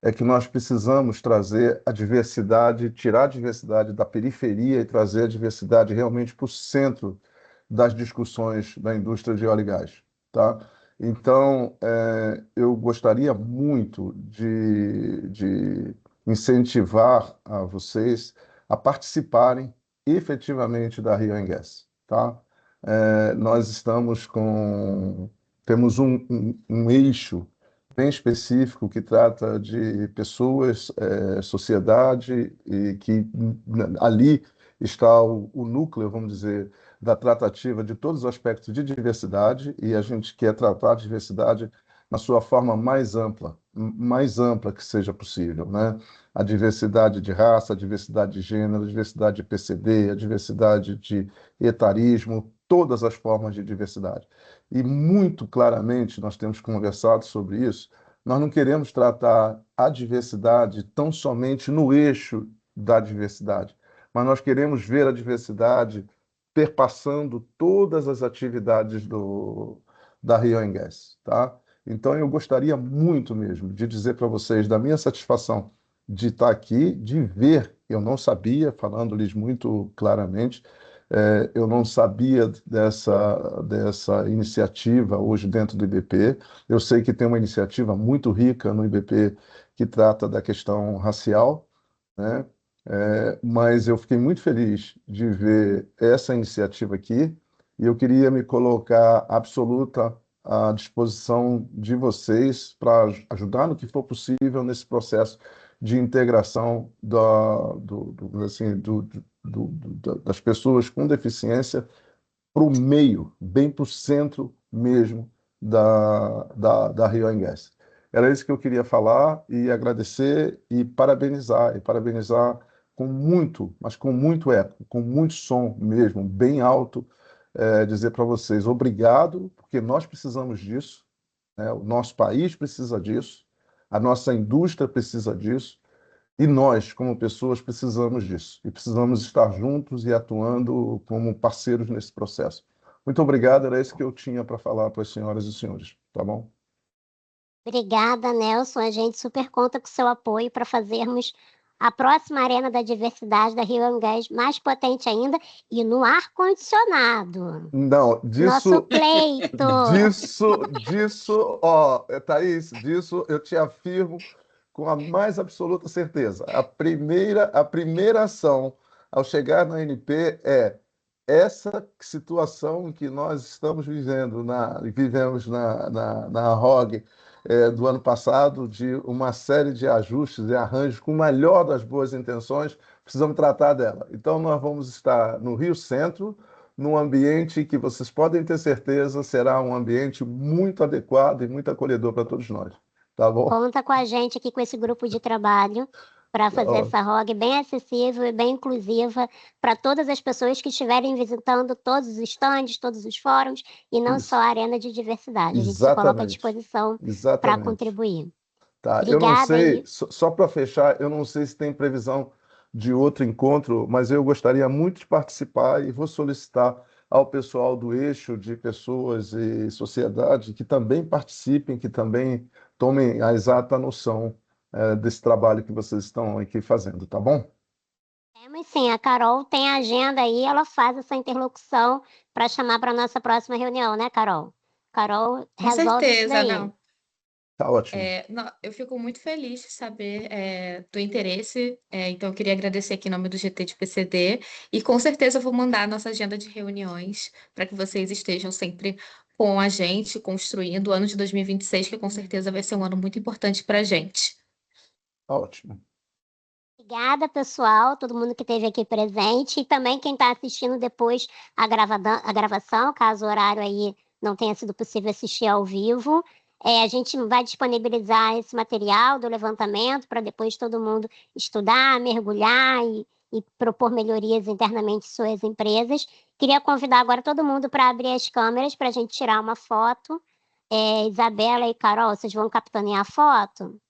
é que nós precisamos trazer a diversidade, tirar a diversidade da periferia e trazer a diversidade realmente para o centro das discussões da indústria de óleo e gás, tá? Então, eu gostaria muito de incentivar a vocês a participarem efetivamente da Rio Oil and Gas, tá? Nós temos um eixo bem específico que trata de pessoas, sociedade, e que ali está o núcleo, vamos dizer, da tratativa de todos os aspectos de diversidade, e a gente quer tratar a diversidade na sua forma mais ampla que seja possível, né? A diversidade de raça, a diversidade de gênero, a diversidade de PCD, a diversidade de etarismo, todas as formas de diversidade. E muito claramente nós temos conversado sobre isso. Nós não queremos tratar a diversidade tão somente no eixo da diversidade, mas nós queremos ver a diversidade perpassando todas as atividades da Rio Oil and Gas, tá? Então, eu gostaria muito mesmo de dizer para vocês da minha satisfação de estar aqui, de ver, eu não sabia, falando-lhes muito claramente, eu não sabia dessa iniciativa hoje dentro do IBP. Eu sei que tem uma iniciativa muito rica no IBP que trata da questão racial, né? Mas eu fiquei muito feliz de ver essa iniciativa aqui, e eu queria me colocar absoluta à disposição de vocês para ajudar no que for possível nesse processo de integração das pessoas com deficiência para o meio, bem para o centro mesmo da Rio Oil and Gas. Era isso que eu queria falar, e agradecer e parabenizar com muito, mas com muito eco, com muito som mesmo, bem alto, dizer para vocês obrigado, porque nós precisamos disso, né? O nosso país precisa disso, a nossa indústria precisa disso, E nós, como pessoas, precisamos disso. E precisamos estar juntos e atuando como parceiros nesse processo. Muito obrigado, era isso que eu tinha para falar para as senhoras e senhores, tá bom? Obrigada, Nelson. A gente super conta com seu apoio para fazermos a próxima Arena da Diversidade da Rio Gás mais potente ainda e no ar-condicionado. Não, Nosso disso, pleito. ó, Thaís, disso eu te afirmo com a mais absoluta certeza. A primeira ação ao chegar na ANP é essa situação que nós estamos vivemos na ROG do ano passado, de uma série de ajustes e arranjos com o melhor das boas intenções, precisamos tratar dela. Então, nós vamos estar no Rio Centro, num ambiente que vocês podem ter certeza será um ambiente muito adequado e muito acolhedor para todos nós. Tá bom? Conta com a gente aqui com esse grupo de trabalho para fazer Ó, essa ROG bem acessível e bem inclusiva para todas as pessoas que estiverem visitando todos os estandes, todos os fóruns e não só isso. a Arena de Diversidade. A gente se coloca à Exatamente. disposição para Exatamente. contribuir. Tá, eu não Obrigada sei, aí. só para fechar, eu não sei se tem previsão de outro encontro, mas eu gostaria muito de participar e vou solicitar ao pessoal do eixo de pessoas e sociedade que também participem, que também tomem a exata noção desse trabalho que vocês estão aqui fazendo, tá bom? Temos sim, a Carol tem a agenda aí, ela faz essa interlocução para chamar para a nossa próxima reunião, né, Carol? Carol Com resolve isso certeza, daí. não. Tá ótimo. Não, eu fico muito feliz de saber do interesse, então eu queria agradecer aqui em nome do GT de PCD e com certeza eu vou mandar a nossa agenda de reuniões para que vocês estejam sempre com a gente, construindo o ano de 2026, que com certeza vai ser um ano muito importante para a gente. Tá ótimo. Obrigada, pessoal, todo mundo que esteve aqui presente e também quem está assistindo depois a gravação, caso o horário aí não tenha sido possível assistir ao vivo. A gente vai disponibilizar esse material do levantamento para depois todo mundo estudar, mergulhar e propor melhorias internamente em suas empresas. Queria convidar agora todo mundo para abrir as câmeras para a gente tirar uma foto. Isabela e Carol, vocês vão capitanear a foto?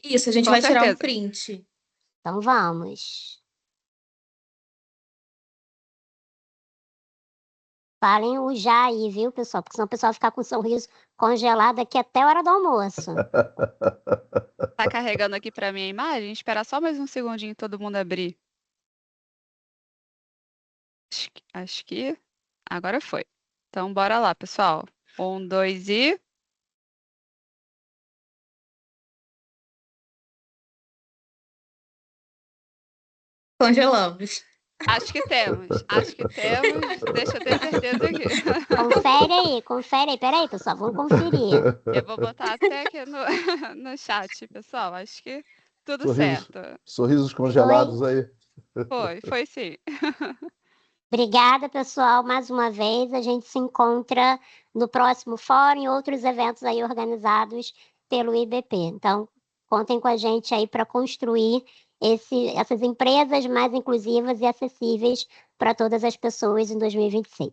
Isso, a gente Com vai tirar um certeza. print. Então vamos. Falem o já aí, viu, pessoal? Porque senão o pessoal ficar com o sorriso congelado aqui até a hora do almoço. Tá carregando aqui para mim a imagem? Espera só mais um segundinho todo mundo abrir. Acho que agora foi. Então, bora lá, pessoal. 1, 2 e... Congelamos. Acho que temos. Acho que temos. Deixa eu ter certeza aqui. Confere aí. Peraí, pessoal, vamos conferir. Eu vou botar até aqui no chat, pessoal. Acho que tudo Sorrisos, certo. sorrisos congelados aí. Foi sim. Obrigada, pessoal, mais uma vez. A gente se encontra no próximo fórum e outros eventos aí organizados pelo IBP. Então, contem com a gente aí para construir essas empresas mais inclusivas e acessíveis para todas as pessoas em 2026.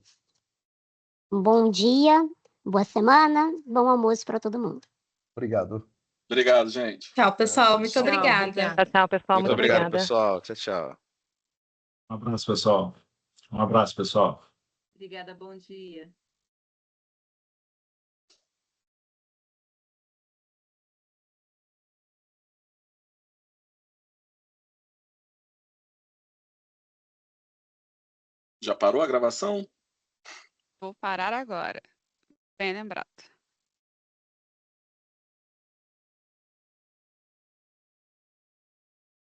Um bom dia, boa semana, bom almoço para todo mundo. Obrigado. Obrigado, gente. Tchau, pessoal. Muito Tchau, obrigada. Tchau, pessoal. Muito Muito obrigado, obrigada. pessoal. Tchau, tchau. Um abraço, pessoal. Um abraço, pessoal. Obrigada, bom dia. Já parou a gravação? Vou parar agora. Bem lembrado.